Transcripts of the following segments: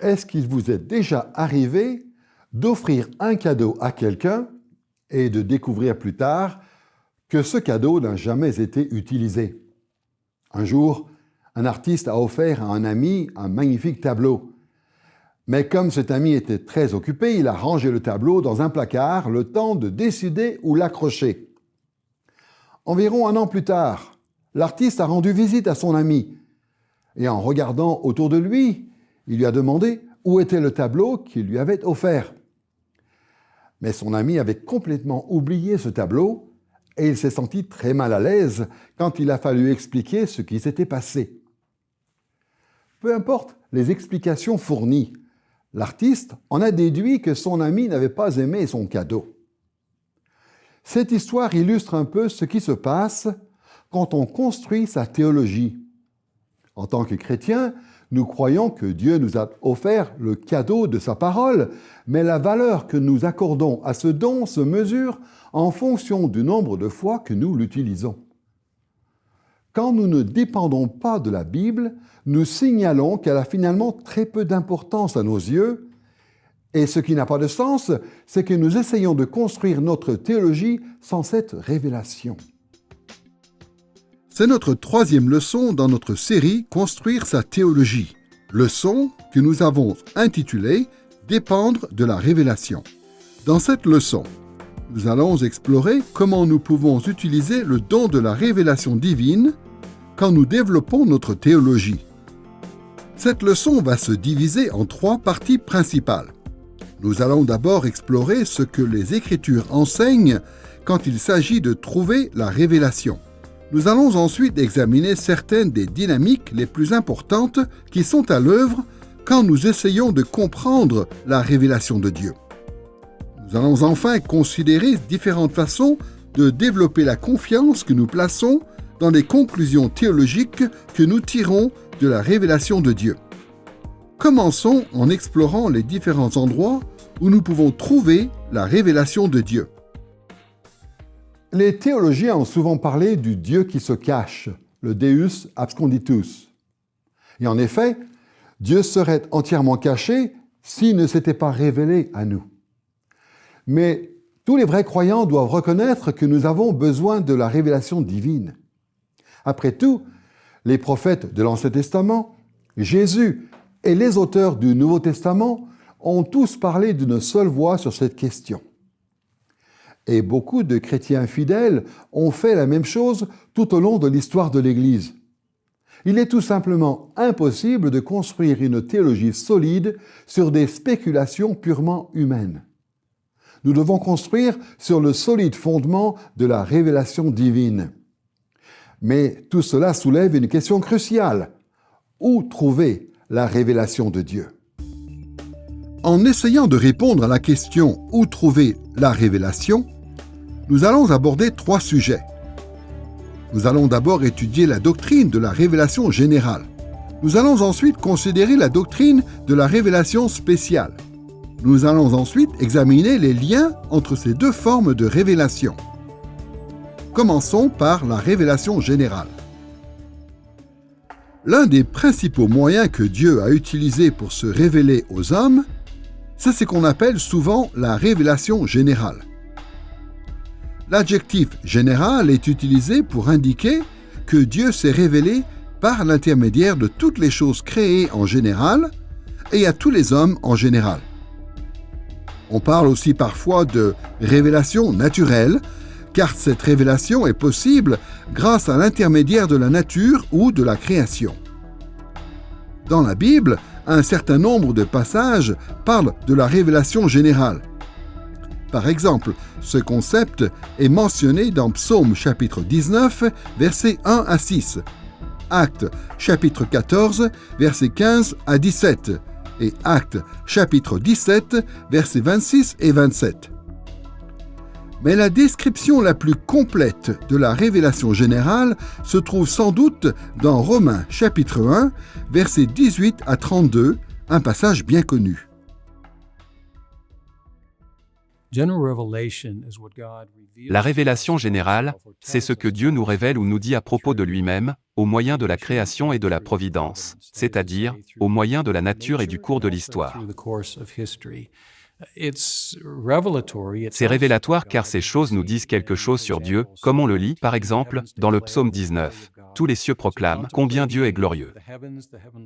Est-ce qu'il vous est déjà arrivé d'offrir un cadeau à quelqu'un et de découvrir plus tard que ce cadeau n'a jamais été utilisé? Un jour, un artiste a offert à un ami un magnifique tableau. Mais comme cet ami était très occupé, il a rangé le tableau dans un placard, le temps de décider où l'accrocher. Environ 1 an plus tard, l'artiste a rendu visite à son ami. Et en regardant autour de lui, il lui a demandé où était le tableau qu'il lui avait offert. Mais son ami avait complètement oublié ce tableau et il s'est senti très mal à l'aise quand il a fallu expliquer ce qui s'était passé. Peu importe les explications fournies, l'artiste en a déduit que son ami n'avait pas aimé son cadeau. Cette histoire illustre un peu ce qui se passe quand on construit sa théologie. En tant que chrétiens, nous croyons que Dieu nous a offert le cadeau de sa parole, mais la valeur que nous accordons à ce don se mesure en fonction du nombre de fois que nous l'utilisons. Quand nous ne dépendons pas de la Bible, nous signalons qu'elle a finalement très peu d'importance à nos yeux, et ce qui n'a pas de sens, c'est que nous essayons de construire notre théologie sans cette révélation. C'est notre 3e leçon dans notre série « Construire sa théologie », leçon que nous avons intitulée « Dépendre de la révélation ». Dans cette leçon, nous allons explorer comment nous pouvons utiliser le don de la révélation divine quand nous développons notre théologie. Cette leçon va se diviser en 3 parties principales. Nous allons d'abord explorer ce que les Écritures enseignent quand il s'agit de trouver la révélation. Nous allons ensuite examiner certaines des dynamiques les plus importantes qui sont à l'œuvre quand nous essayons de comprendre la révélation de Dieu. Nous allons enfin considérer différentes façons de développer la confiance que nous plaçons dans les conclusions théologiques que nous tirons de la révélation de Dieu. Commençons en explorant les différents endroits où nous pouvons trouver la révélation de Dieu. Les théologiens ont souvent parlé du Dieu qui se cache, le Deus absconditus. Et en effet, Dieu serait entièrement caché s'il ne s'était pas révélé à nous. Mais tous les vrais croyants doivent reconnaître que nous avons besoin de la révélation divine. Après tout, les prophètes de l'Ancien Testament, Jésus et les auteurs du Nouveau Testament ont tous parlé d'une seule voix sur cette question. Et beaucoup de chrétiens fidèles ont fait la même chose tout au long de l'histoire de l'Église. Il est tout simplement impossible de construire une théologie solide sur des spéculations purement humaines. Nous devons construire sur le solide fondement de la révélation divine. Mais tout cela soulève une question cruciale. Où trouver la révélation de Dieu? En essayant de répondre à la question « Où trouver la révélation ?», nous allons aborder 3 sujets. Nous allons d'abord étudier la doctrine de la révélation générale. Nous allons ensuite considérer la doctrine de la révélation spéciale. Nous allons ensuite examiner les liens entre ces 2 formes de révélation. Commençons par la révélation générale. L'un des principaux moyens que Dieu a utilisé pour se révéler aux hommes, c'est ce qu'on appelle souvent la révélation générale. L'adjectif « général » est utilisé pour indiquer que Dieu s'est révélé par l'intermédiaire de toutes les choses créées en général et à tous les hommes en général. On parle aussi parfois de révélation naturelle, car cette révélation est possible grâce à l'intermédiaire de la nature ou de la création. Dans la Bible, un certain nombre de passages parlent de la révélation générale. Par exemple, ce concept est mentionné dans Psaume chapitre 19, versets 1 à 6, Actes chapitre 14, versets 15 à 17 et Actes chapitre 17, versets 26 et 27. Mais la description la plus complète de la révélation générale se trouve sans doute dans Romains chapitre 1, versets 18 à 32, un passage bien connu. La révélation générale, c'est ce que Dieu nous révèle ou nous dit à propos de lui-même, au moyen de la création et de la providence, c'est-à-dire au moyen de la nature et du cours de l'histoire. C'est révélatoire car ces choses nous disent quelque chose sur Dieu, comme on le lit, par exemple, dans le psaume 19. Tous les cieux proclament combien Dieu est glorieux.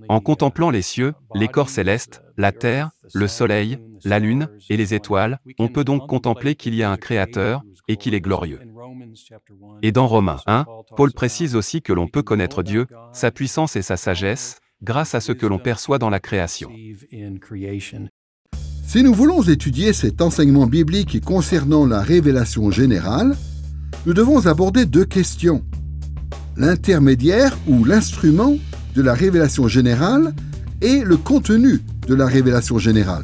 En contemplant les cieux, les corps célestes, la terre, le soleil, la lune et les étoiles, on peut donc contempler qu'il y a un Créateur et qu'il est glorieux. Et dans Romains 1, Paul précise aussi que l'on peut connaître Dieu, sa puissance et sa sagesse, grâce à ce que l'on perçoit dans la création. Si nous voulons étudier cet enseignement biblique concernant la révélation générale, nous devons aborder deux questions. L'intermédiaire ou l'instrument de la révélation générale et le contenu de la révélation générale.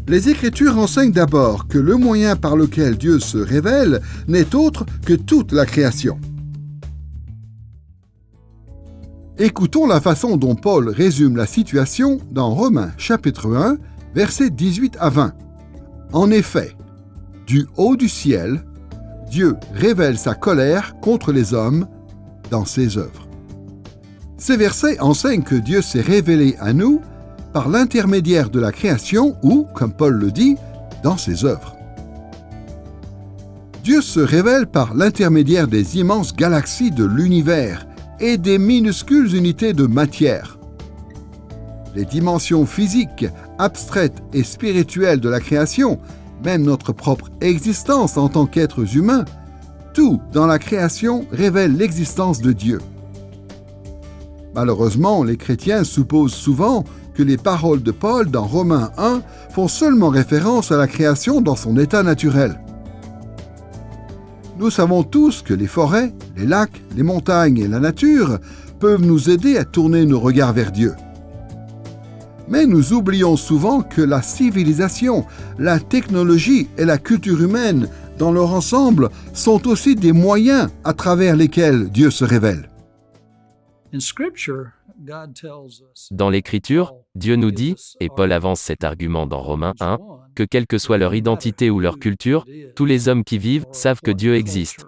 Les Écritures enseignent d'abord que le moyen par lequel Dieu se révèle n'est autre que toute la création. Écoutons la façon dont Paul résume la situation dans Romains chapitre 1, versets 18 à 20. En effet, du haut du ciel, Dieu révèle sa colère contre les hommes dans ses œuvres. Ces versets enseignent que Dieu s'est révélé à nous par l'intermédiaire de la création ou, comme Paul le dit, dans ses œuvres. Dieu se révèle par l'intermédiaire des immenses galaxies de l'univers et des minuscules unités de matière. Les dimensions physiques, abstraites et spirituelles de la création, même notre propre existence en tant qu'êtres humains, tout dans la création révèle l'existence de Dieu. Malheureusement, les chrétiens supposent souvent que les paroles de Paul dans Romains 1 font seulement référence à la création dans son état naturel. Nous savons tous que les forêts, les lacs, les montagnes et la nature peuvent nous aider à tourner nos regards vers Dieu. Mais nous oublions souvent que la civilisation, la technologie et la culture humaine, dans leur ensemble, sont aussi des moyens à travers lesquels Dieu se révèle. Dans l'Écriture, Dieu nous dit, et Paul avance cet argument dans Romains 1, que quelle que soit leur identité ou leur culture, tous les hommes qui vivent savent que Dieu existe.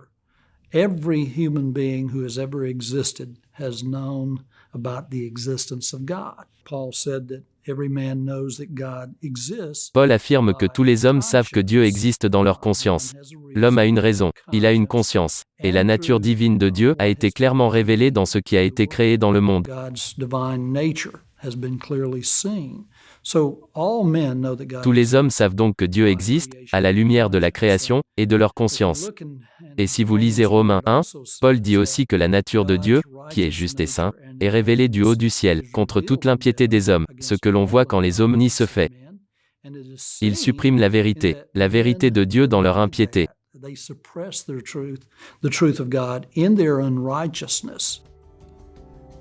Every human being who has ever existed has known about the existence of God. Paul said that every man knows that God exists. Paul affirme que tous les hommes savent que Dieu existe dans leur conscience. L'homme a une raison, il a une conscience, et la nature divine de Dieu a été clairement révélée dans ce qui a été créé dans le monde. God's divine nature has been clearly seen. So all men know that God. Tous les hommes savent donc que Dieu existe, à la lumière de la création et de leur conscience. Et si vous lisez Romains 1, Paul dit aussi que la nature de Dieu, qui est juste et saint, est révélée du haut du ciel, contre toute l'impiété des hommes, ce que l'on voit quand les omnis se fait. Ils suppriment la vérité de Dieu dans leur impiété.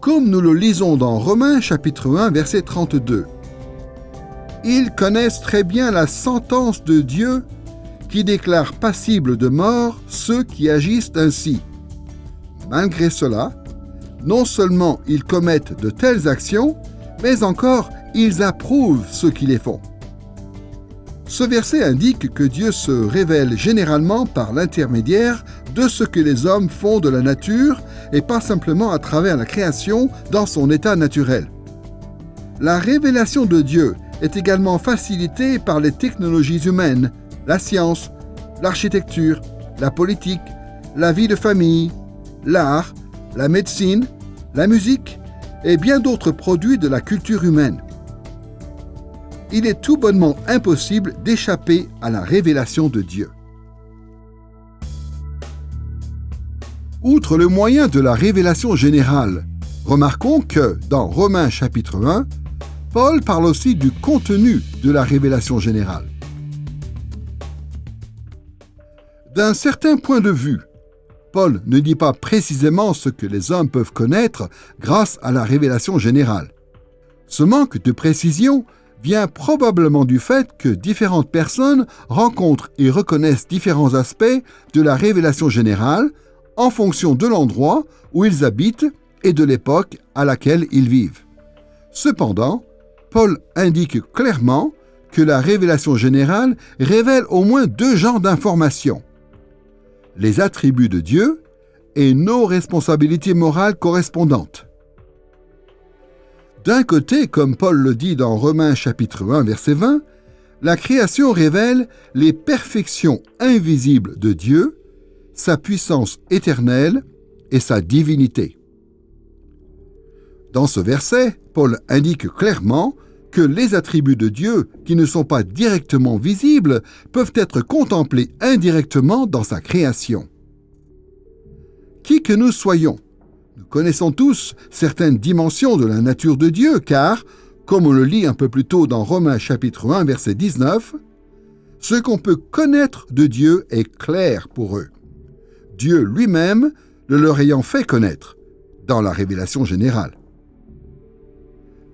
Comme nous le lisons dans Romains chapitre 1, verset 32. Ils connaissent très bien la sentence de Dieu qui déclare passibles de mort ceux qui agissent ainsi. Malgré cela, non seulement ils commettent de telles actions, mais encore ils approuvent ceux qui les font. Ce verset indique que Dieu se révèle généralement par l'intermédiaire de ce que les hommes font de la nature et pas simplement à travers la création dans son état naturel. La révélation de Dieu est également facilitée par les technologies humaines, la science, l'architecture, la politique, la vie de famille, l'art, la médecine, la musique et bien d'autres produits de la culture humaine. Il est tout bonnement impossible d'échapper à la révélation de Dieu. Outre le moyen de la révélation générale, remarquons que, dans Romains chapitre 1, Paul parle aussi du contenu de la révélation générale. D'un certain point de vue, Paul ne dit pas précisément ce que les hommes peuvent connaître grâce à la révélation générale. Ce manque de précision vient probablement du fait que différentes personnes rencontrent et reconnaissent différents aspects de la révélation générale en fonction de l'endroit où ils habitent et de l'époque à laquelle ils vivent. Cependant, Paul indique clairement que la révélation générale révèle au moins deux genres d'informations. Les attributs de Dieu et nos responsabilités morales correspondantes. D'un côté, comme Paul le dit dans Romains chapitre 1, verset 20, la création révèle les perfections invisibles de Dieu, sa puissance éternelle et sa divinité. Dans ce verset, Paul indique clairement que les attributs de Dieu qui ne sont pas directement visibles peuvent être contemplés indirectement dans sa création. Qui que nous soyons, nous connaissons tous certaines dimensions de la nature de Dieu car, comme on le lit un peu plus tôt dans Romains chapitre 1 verset 19, ce qu'on peut connaître de Dieu est clair pour eux, Dieu lui-même le leur ayant fait connaître dans la révélation générale.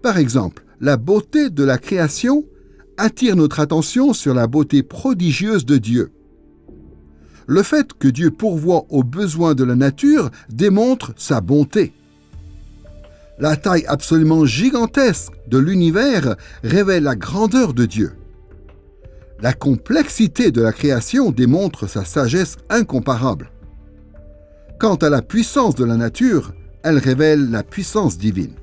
Par exemple, la beauté de la création attire notre attention sur la beauté prodigieuse de Dieu. Le fait que Dieu pourvoit aux besoins de la nature démontre sa bonté. La taille absolument gigantesque de l'univers révèle la grandeur de Dieu. La complexité de la création démontre sa sagesse incomparable. Quant à la puissance de la nature, elle révèle la puissance divine.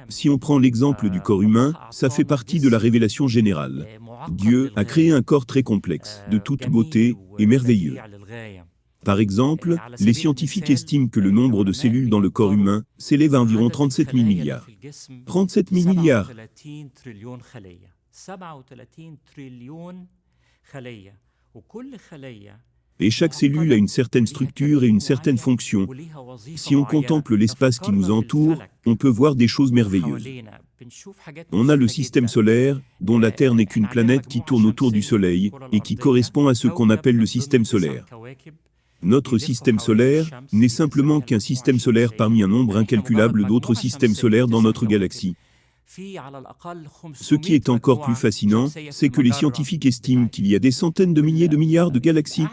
Si on prend l'exemple du corps humain, ça fait partie de la révélation générale. Dieu a créé un corps très complexe, de toute beauté et merveilleux. Par exemple, les scientifiques estiment que le nombre de cellules dans le corps humain s'élève à environ 37 000 milliards. 37 000 milliards. Et chaque cellule a une certaine structure et une certaine fonction. Si on contemple l'espace qui nous entoure, on peut voir des choses merveilleuses. On a le système solaire, dont la Terre n'est qu'une planète qui tourne autour du Soleil et qui correspond à ce qu'on appelle le système solaire. Notre système solaire n'est simplement qu'un système solaire parmi un nombre incalculable d'autres systèmes solaires dans notre galaxie. Ce qui est encore plus fascinant, c'est que les scientifiques estiment qu'il y a des centaines de milliers de milliards de galaxies.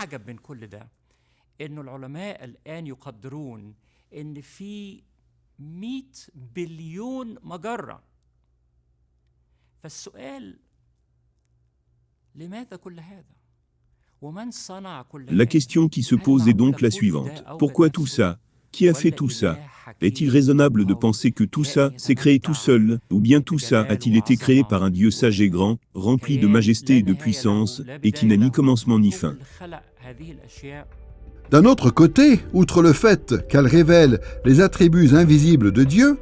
La question qui se pose est donc la suivante. Pourquoi tout ça? Qui a fait tout ça? Est-il raisonnable de penser que tout ça s'est créé tout seul, ou bien tout ça a-t-il été créé par un Dieu sage et grand, rempli de majesté et de puissance, et qui n'a ni commencement ni fin? D'un autre côté, outre le fait qu'elle révèle les attributs invisibles de Dieu,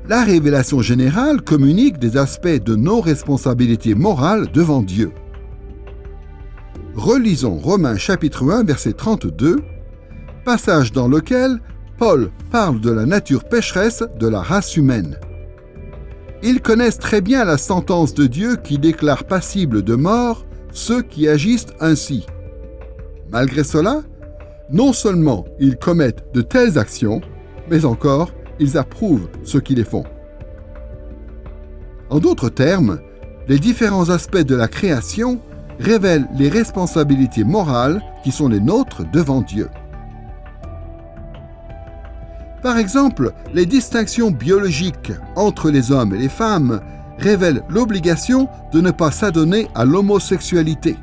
la révélation générale communique des aspects de nos responsabilités morales devant Dieu. Relisons Romains chapitre 1 verset 32, passage dans lequel Paul parle de la nature pécheresse de la race humaine. Ils connaissent très bien la sentence de Dieu qui déclare passibles de mort ceux qui agissent ainsi. Malgré cela, non seulement ils commettent de telles actions, mais encore ils approuvent ceux qui les font. En d'autres termes, les différents aspects de la création révèlent les responsabilités morales qui sont les nôtres devant Dieu. Par exemple, les distinctions biologiques entre les hommes et les femmes révèlent l'obligation de ne pas s'adonner à l'homosexualité.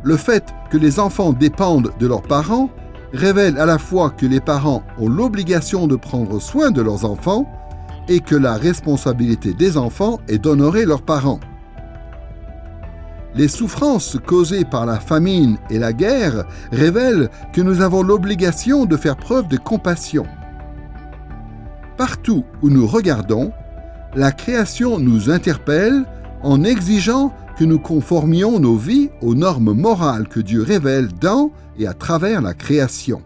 Le fait que les enfants dépendent de leurs parents révèle à la fois que les parents ont l'obligation de prendre soin de leurs enfants et que la responsabilité des enfants est d'honorer leurs parents. Les souffrances causées par la famine et la guerre révèlent que nous avons l'obligation de faire preuve de compassion. Partout où nous regardons, la création nous interpelle en exigeant que nous conformions nos vies aux normes morales que Dieu révèle dans et à travers la création.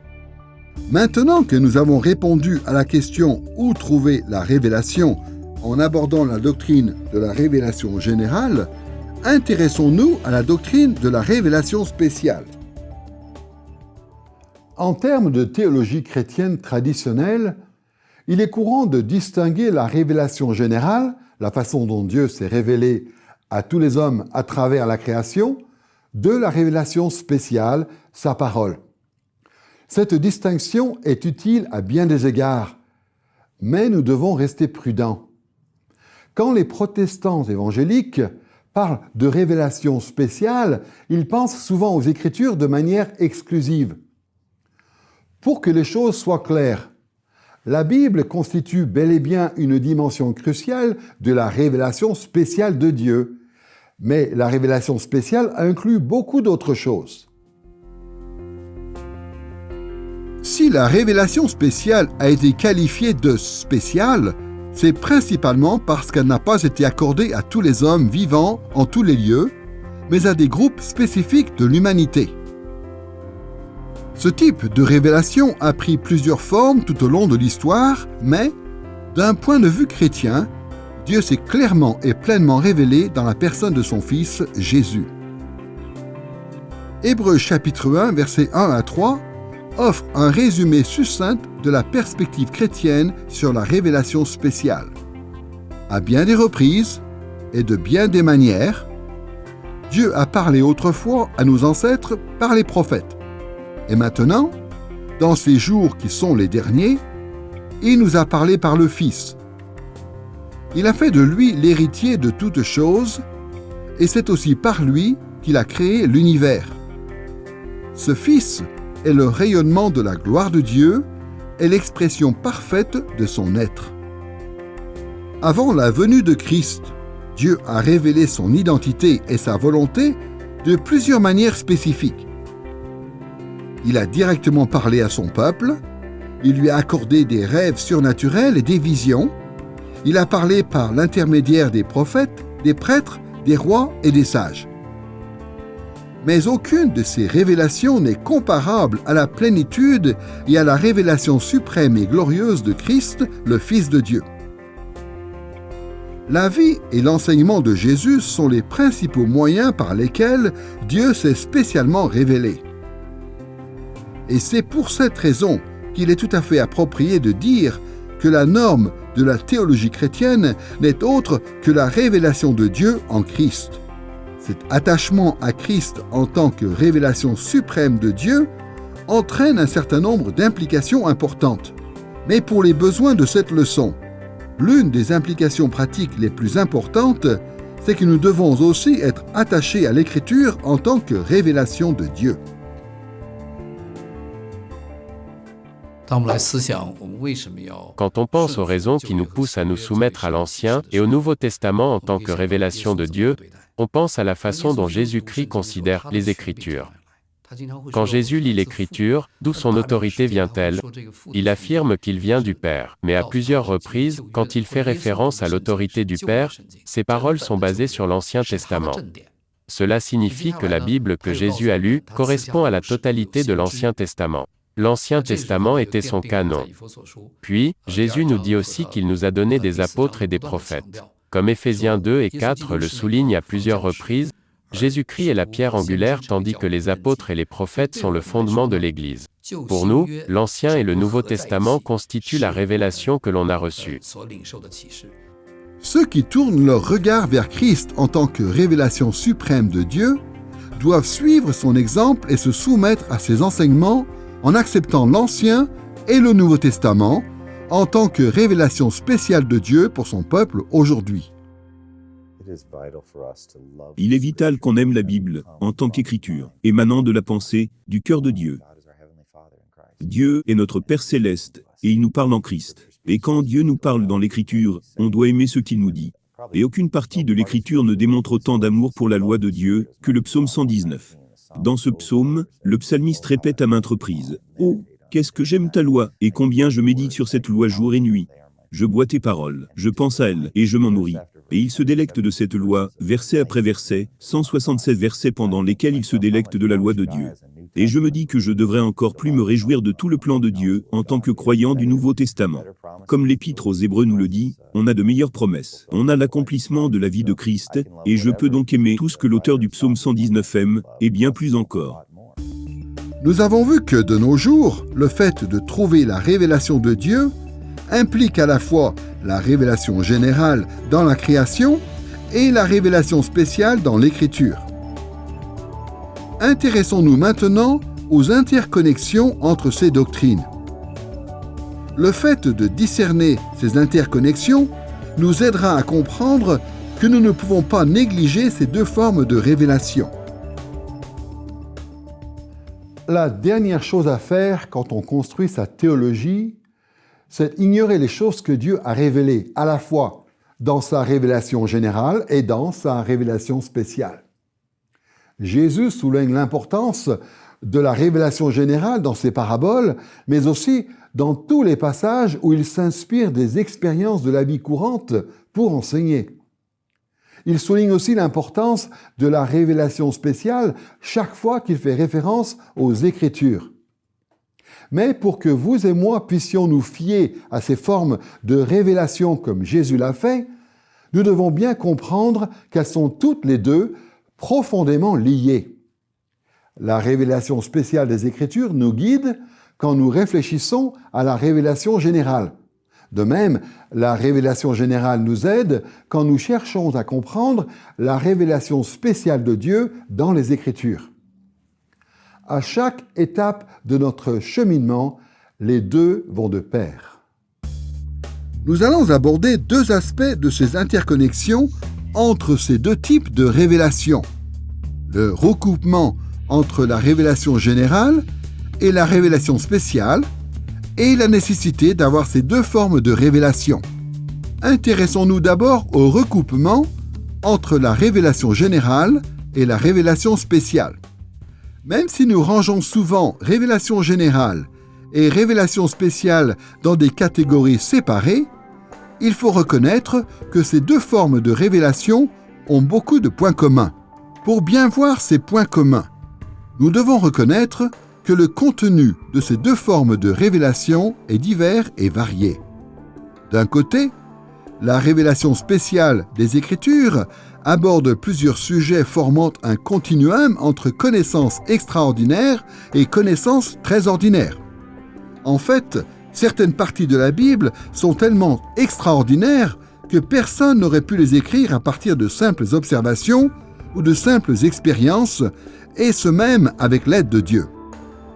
Maintenant que nous avons répondu à la question « Où trouver la révélation ?» en abordant la doctrine de la révélation générale, intéressons-nous à la doctrine de la révélation spéciale. En termes de théologie chrétienne traditionnelle, il est courant de distinguer la révélation générale, la façon dont Dieu s'est révélé à tous les hommes à travers la création, de la révélation spéciale, sa parole. Cette distinction est utile à bien des égards, mais nous devons rester prudents. Quand les protestants évangéliques parle de révélation spéciale, il pense souvent aux Écritures de manière exclusive. Pour que les choses soient claires, la Bible constitue bel et bien une dimension cruciale de la révélation spéciale de Dieu. Mais la révélation spéciale inclut beaucoup d'autres choses. Si la révélation spéciale a été qualifiée de spéciale, c'est principalement parce qu'elle n'a pas été accordée à tous les hommes vivants en tous les lieux, mais à des groupes spécifiques de l'humanité. Ce type de révélation a pris plusieurs formes tout au long de l'histoire, mais, d'un point de vue chrétien, Dieu s'est clairement et pleinement révélé dans la personne de son Fils, Jésus. Hébreux chapitre 1, versets 1 à 3, offre un résumé succinct de la perspective chrétienne sur la révélation spéciale. À bien des reprises, et de bien des manières, Dieu a parlé autrefois à nos ancêtres par les prophètes. Et maintenant, dans ces jours qui sont les derniers, il nous a parlé par le Fils. Il a fait de lui l'héritier de toutes choses, et c'est aussi par lui qu'il a créé l'univers. Ce Fils est le rayonnement de la gloire de Dieu et l'expression parfaite de son être. Avant la venue de Christ, Dieu a révélé son identité et sa volonté de plusieurs manières spécifiques. Il a directement parlé à son peuple, il lui a accordé des rêves surnaturels et des visions, il a parlé par l'intermédiaire des prophètes, des prêtres, des rois et des sages. Mais aucune de ces révélations n'est comparable à la plénitude et à la révélation suprême et glorieuse de Christ, le Fils de Dieu. La vie et l'enseignement de Jésus sont les principaux moyens par lesquels Dieu s'est spécialement révélé. Et c'est pour cette raison qu'il est tout à fait approprié de dire que la norme de la théologie chrétienne n'est autre que la révélation de Dieu en Christ. Cet attachement à Christ en tant que révélation suprême de Dieu entraîne un certain nombre d'implications importantes. Mais pour les besoins de cette leçon, l'une des implications pratiques les plus importantes, c'est que nous devons aussi être attachés à l'Écriture en tant que révélation de Dieu. Quand on pense aux raisons qui nous poussent à nous soumettre à l'Ancien et au Nouveau Testament en tant que révélation de Dieu, on pense à la façon dont Jésus-Christ considère les Écritures. Quand Jésus lit l'Écriture, d'où son autorité vient-elle? Il affirme qu'il vient du Père, mais à plusieurs reprises, quand il fait référence à l'autorité du Père, ses paroles sont basées sur l'Ancien Testament. Cela signifie que la Bible que Jésus a lue correspond à la totalité de l'Ancien Testament. L'Ancien Testament était son canon. Puis, Jésus nous dit aussi qu'il nous a donné des apôtres et des prophètes. Comme Éphésiens 2 et 4 le soulignent à plusieurs reprises, Jésus-Christ est la pierre angulaire tandis que les apôtres et les prophètes sont le fondement de l'Église. Pour nous, l'Ancien et le Nouveau Testament constituent la révélation que l'on a reçue. Ceux qui tournent leur regard vers Christ en tant que révélation suprême de Dieu doivent suivre son exemple et se soumettre à ses enseignements en acceptant l'Ancien et le Nouveau Testament en tant que révélation spéciale de Dieu pour son peuple aujourd'hui. Il est vital qu'on aime la Bible en tant qu'écriture, émanant de la pensée, du cœur de Dieu. Dieu est notre Père céleste et il nous parle en Christ. Et quand Dieu nous parle dans l'Écriture, on doit aimer ce qu'il nous dit. Et aucune partie de l'Écriture ne démontre autant d'amour pour la loi de Dieu que le psaume 119. Dans ce psaume, le psalmiste répète à maintes reprises « Oh, qu'est-ce que j'aime ta loi, et combien je médite sur cette loi jour et nuit. Je bois tes paroles, je pense à elles, et je m'en nourris. » Et il se délecte de cette loi, verset après verset, 167 versets pendant lesquels il se délecte de la loi de Dieu. Et je me dis que je devrais encore plus me réjouir de tout le plan de Dieu en tant que croyant du Nouveau Testament. Comme l'Épître aux Hébreux nous le dit, on a de meilleures promesses. On a l'accomplissement de la vie de Christ, et je peux donc aimer tout ce que l'auteur du psaume 119 aime, et bien plus encore. Nous avons vu que de nos jours, le fait de trouver la révélation de Dieu implique à la fois la révélation générale dans la création et la révélation spéciale dans l'Écriture. Intéressons-nous maintenant aux interconnexions entre ces doctrines. Le fait de discerner ces interconnexions nous aidera à comprendre que nous ne pouvons pas négliger ces deux formes de révélation. La dernière chose à faire quand on construit sa théologie, c'est ignorer les choses que Dieu a révélées, à la fois dans sa révélation générale et dans sa révélation spéciale. Jésus souligne l'importance de la révélation générale dans ses paraboles, mais aussi dans tous les passages où il s'inspire des expériences de la vie courante pour enseigner. Il souligne aussi l'importance de la révélation spéciale chaque fois qu'il fait référence aux Écritures. Mais pour que vous et moi puissions nous fier à ces formes de révélation comme Jésus l'a fait, nous devons bien comprendre qu'elles sont toutes les deux profondément liées. La révélation spéciale des Écritures nous guide quand nous réfléchissons à la révélation générale. De même, la révélation générale nous aide quand nous cherchons à comprendre la révélation spéciale de Dieu dans les Écritures. À chaque étape de notre cheminement, les deux vont de pair. Nous allons aborder deux aspects de ces interconnexions entre ces deux types de révélations. Le recoupement entre la révélation générale et la révélation spéciale, et la nécessité d'avoir ces deux formes de révélation. Intéressons-nous d'abord au recoupement entre la révélation générale et la révélation spéciale. Même si nous rangeons souvent révélation générale et révélation spéciale dans des catégories séparées, il faut reconnaître que ces deux formes de révélation ont beaucoup de points communs. Pour bien voir ces points communs, nous devons reconnaître que le contenu de ces deux formes de révélation est divers et varié. D'un côté, la révélation spéciale des Écritures aborde plusieurs sujets formant un continuum entre connaissances extraordinaires et connaissances très ordinaires. En fait, certaines parties de la Bible sont tellement extraordinaires que personne n'aurait pu les écrire à partir de simples observations ou de simples expériences, et ce même avec l'aide de Dieu.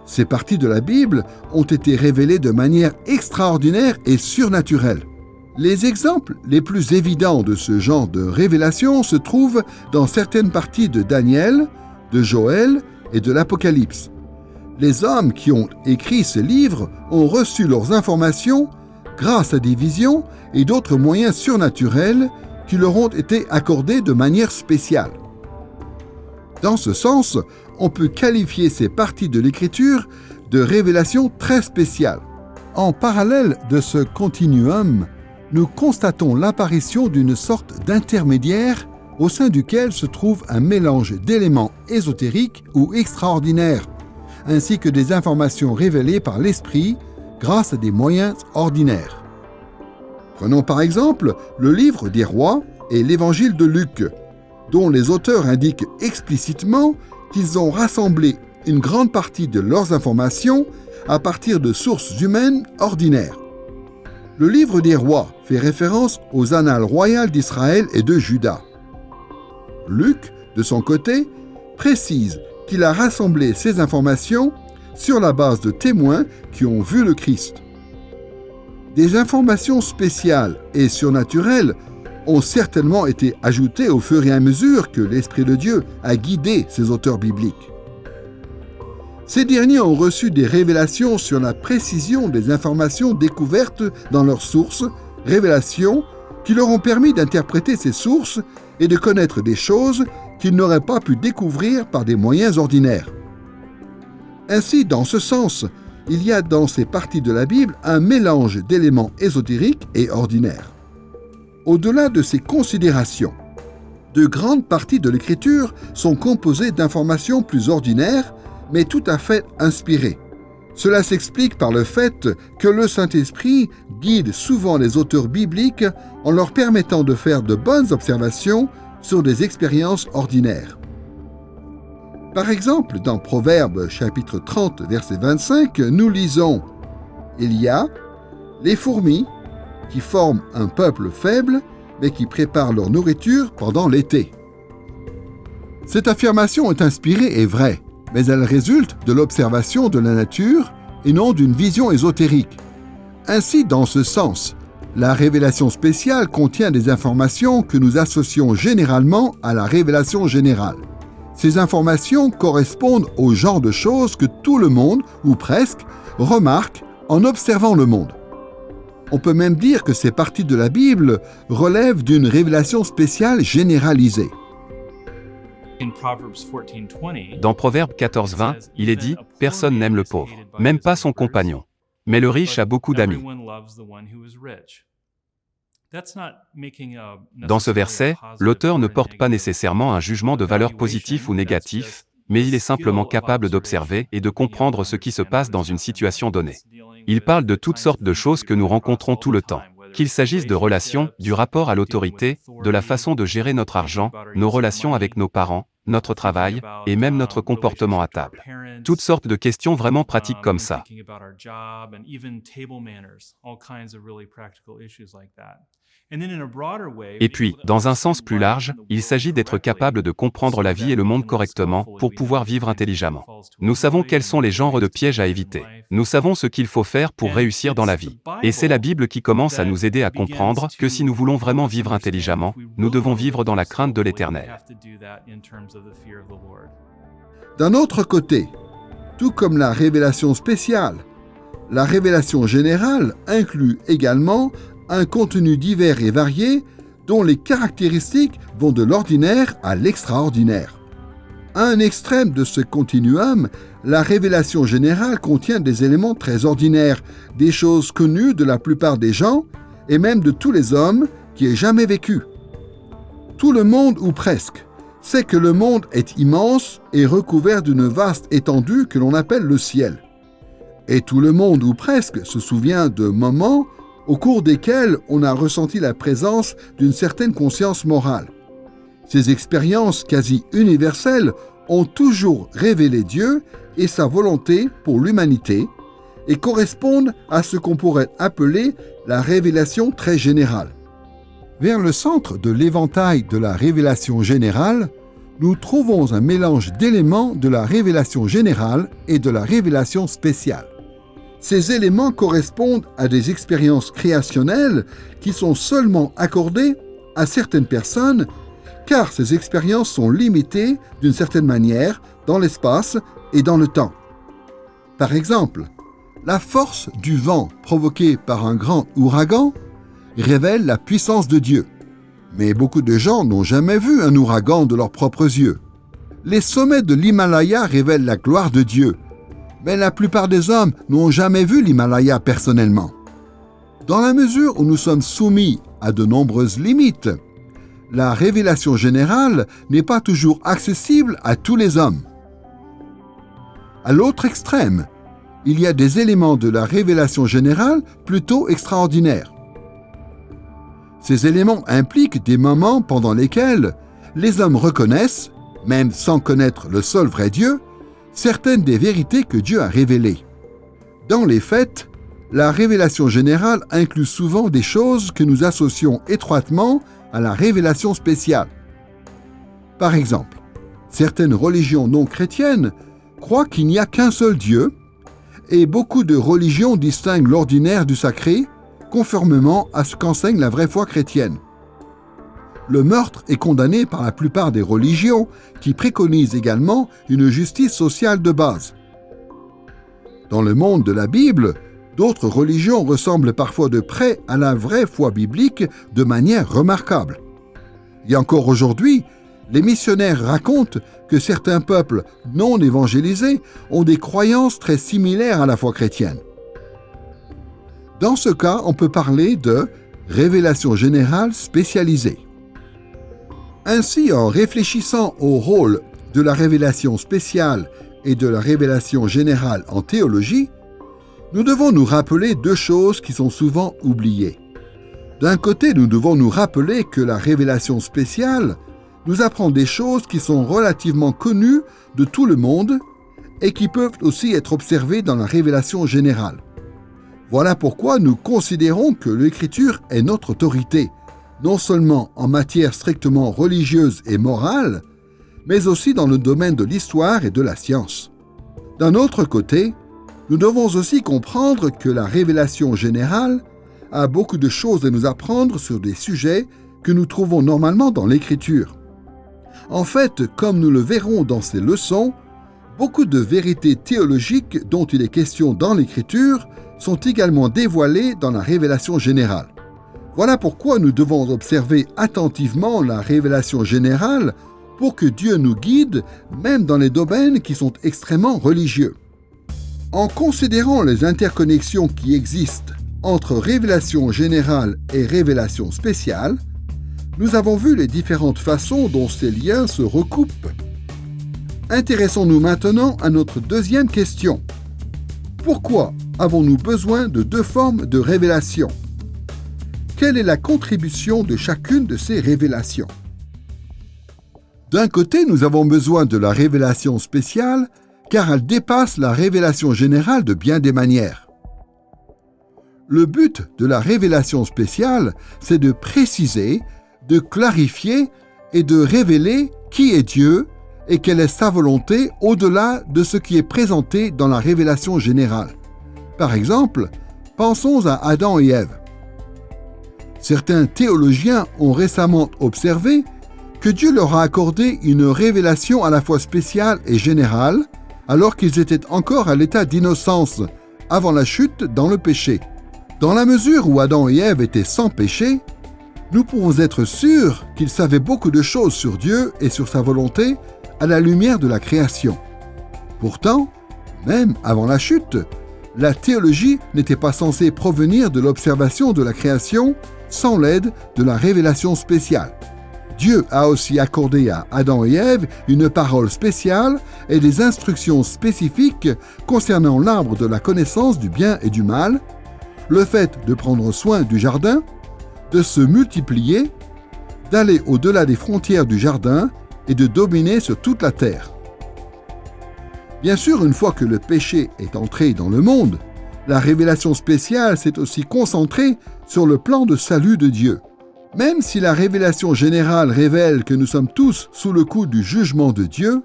Ces parties de la Bible ont été révélées de manière extraordinaire et surnaturelle. Les exemples les plus évidents de ce genre de révélation se trouvent dans certaines parties de Daniel, de Joël et de l'Apocalypse. Les hommes qui ont écrit ces livres ont reçu leurs informations grâce à des visions et d'autres moyens surnaturels qui leur ont été accordés de manière spéciale. Dans ce sens, on peut qualifier ces parties de l'Écriture de révélations très spéciales. En parallèle de ce continuum, nous constatons l'apparition d'une sorte d'intermédiaire au sein duquel se trouve un mélange d'éléments ésotériques ou extraordinaires, ainsi que des informations révélées par l'Esprit grâce à des moyens ordinaires. Prenons par exemple le livre des Rois et l'Évangile de Luc, dont les auteurs indiquent explicitement qu'ils ont rassemblé une grande partie de leurs informations à partir de sources humaines ordinaires. Le livre des Rois fait référence aux annales royales d'Israël et de Juda. Luc, de son côté, précise qu'il a rassemblé ces informations sur la base de témoins qui ont vu le Christ. Des informations spéciales et surnaturelles ont certainement été ajoutées au fur et à mesure que l'Esprit de Dieu a guidé ces auteurs bibliques. Ces derniers ont reçu des révélations sur la précision des informations découvertes dans leurs sources, révélations qui leur ont permis d'interpréter ces sources et de connaître des choses qu'ils n'auraient pas pu découvrir par des moyens ordinaires. Ainsi, dans ce sens, il y a dans ces parties de la Bible un mélange d'éléments ésotériques et ordinaires. Au-delà de ces considérations, de grandes parties de l'Écriture sont composées d'informations plus ordinaires, mais tout à fait inspirées. Cela s'explique par le fait que le Saint-Esprit guide souvent les auteurs bibliques en leur permettant de faire de bonnes observations sur des expériences ordinaires. Par exemple, dans Proverbes chapitre 30, verset 25, nous lisons « Il y a les fourmis qui forment un peuple faible, mais qui préparent leur nourriture pendant l'été. » Cette affirmation est inspirée et vraie, mais elle résulte de l'observation de la nature et non d'une vision ésotérique. Ainsi, dans ce sens, La révélation spéciale contient des informations que nous associons généralement à la révélation générale. Ces informations correspondent au genre de choses que tout le monde, ou presque, remarque en observant le monde. On peut même dire que ces parties de la Bible relèvent d'une révélation spéciale généralisée. Dans Proverbe 14:20, il est dit « Personne n'aime le pauvre, même pas son compagnon. Mais le riche a beaucoup d'amis. » Dans ce verset, l'auteur ne porte pas nécessairement un jugement de valeur positif ou négatif, mais il est simplement capable d'observer et de comprendre ce qui se passe dans une situation donnée. Il parle de toutes sortes de choses que nous rencontrons tout le temps. Qu'il s'agisse de relations, du rapport à l'autorité, de la façon de gérer notre argent, nos relations avec nos parents, notre travail, et même notre comportement à table. Toutes sortes de questions vraiment pratiques comme ça. Et puis, dans un sens plus large, il s'agit d'être capable de comprendre la vie et le monde correctement pour pouvoir vivre intelligemment. Nous savons quels sont les genres de pièges à éviter. Nous savons ce qu'il faut faire pour réussir dans la vie. Et c'est la Bible qui commence à nous aider à comprendre que si nous voulons vraiment vivre intelligemment, nous devons vivre dans la crainte de l'Éternel. D'un autre côté, tout comme la révélation spéciale, la révélation générale inclut également un contenu divers et varié dont les caractéristiques vont de l'ordinaire à l'extraordinaire. À un extrême de ce continuum, la révélation générale contient des éléments très ordinaires, des choses connues de la plupart des gens et même de tous les hommes qui aient jamais vécu. Tout le monde, ou presque, sait que le monde est immense et recouvert d'une vaste étendue que l'on appelle le ciel. Et tout le monde, ou presque, se souvient de moments au cours desquels on a ressenti la présence d'une certaine conscience morale. Ces expériences quasi universelles ont toujours révélé Dieu et sa volonté pour l'humanité et correspondent à ce qu'on pourrait appeler la révélation très générale. Vers le centre de l'éventail de la révélation générale, nous trouvons un mélange d'éléments de la révélation générale et de la révélation spéciale. Ces éléments correspondent à des expériences créationnelles qui sont seulement accordées à certaines personnes, car ces expériences sont limitées d'une certaine manière dans l'espace et dans le temps. Par exemple, la force du vent provoquée par un grand ouragan révèle la puissance de Dieu. Mais beaucoup de gens n'ont jamais vu un ouragan de leurs propres yeux. Les sommets de l'Himalaya révèlent la gloire de Dieu, mais la plupart des hommes n'ont jamais vu l'Himalaya personnellement. Dans la mesure où nous sommes soumis à de nombreuses limites, la révélation générale n'est pas toujours accessible à tous les hommes. À l'autre extrême, il y a des éléments de la révélation générale plutôt extraordinaires. Ces éléments impliquent des moments pendant lesquels les hommes reconnaissent, même sans connaître le seul vrai Dieu, certaines des vérités que Dieu a révélées. Dans les faits, la révélation générale inclut souvent des choses que nous associons étroitement à la révélation spéciale. Par exemple, certaines religions non chrétiennes croient qu'il n'y a qu'un seul Dieu, et beaucoup de religions distinguent l'ordinaire du sacré, conformément à ce qu'enseigne la vraie foi chrétienne. Le meurtre est condamné par la plupart des religions qui préconisent également une justice sociale de base. Dans le monde de la Bible, d'autres religions ressemblent parfois de près à la vraie foi biblique de manière remarquable. Et encore aujourd'hui, les missionnaires racontent que certains peuples non évangélisés ont des croyances très similaires à la foi chrétienne. Dans ce cas, on peut parler de révélation générale spécialisée. Ainsi, en réfléchissant au rôle de la révélation spéciale et de la révélation générale en théologie, nous devons nous rappeler deux choses qui sont souvent oubliées. D'un côté, nous devons nous rappeler que la révélation spéciale nous apprend des choses qui sont relativement connues de tout le monde et qui peuvent aussi être observées dans la révélation générale. Voilà pourquoi nous considérons que l'Écriture est notre autorité, non seulement en matière strictement religieuse et morale, mais aussi dans le domaine de l'histoire et de la science. D'un autre côté, nous devons aussi comprendre que la révélation générale a beaucoup de choses à nous apprendre sur des sujets que nous trouvons normalement dans l'Écriture. En fait, comme nous le verrons dans ces leçons, beaucoup de vérités théologiques dont il est question dans l'Écriture sont également dévoilées dans la révélation générale. Voilà pourquoi nous devons observer attentivement la révélation générale pour que Dieu nous guide, même dans les domaines qui sont extrêmement religieux. En considérant les interconnexions qui existent entre révélation générale et révélation spéciale, nous avons vu les différentes façons dont ces liens se recoupent. Intéressons-nous maintenant à notre deuxième question. Pourquoi avons-nous besoin de deux formes de révélation? Quelle est la contribution de chacune de ces révélations? D'un côté, nous avons besoin de la révélation spéciale car elle dépasse la révélation générale de bien des manières. Le but de la révélation spéciale, c'est de préciser, de clarifier et de révéler qui est Dieu et quelle est sa volonté au-delà de ce qui est présenté dans la révélation générale. Par exemple, pensons à Adam et Ève. Certains théologiens ont récemment observé que Dieu leur a accordé une révélation à la fois spéciale et générale, alors qu'ils étaient encore à l'état d'innocence, avant la chute dans le péché. Dans la mesure où Adam et Ève étaient sans péché, nous pouvons être sûrs qu'ils savaient beaucoup de choses sur Dieu et sur sa volonté à la lumière de la création. Pourtant, même avant la chute, la théologie n'était pas censée provenir de l'observation de la création sans l'aide de la révélation spéciale. Dieu a aussi accordé à Adam et Ève une parole spéciale et des instructions spécifiques concernant l'arbre de la connaissance du bien et du mal, le fait de prendre soin du jardin, de se multiplier, d'aller au-delà des frontières du jardin et de dominer sur toute la terre. Bien sûr, une fois que le péché est entré dans le monde, la révélation spéciale s'est aussi concentrée sur le plan de salut de Dieu. Même si la révélation générale révèle que nous sommes tous sous le coup du jugement de Dieu,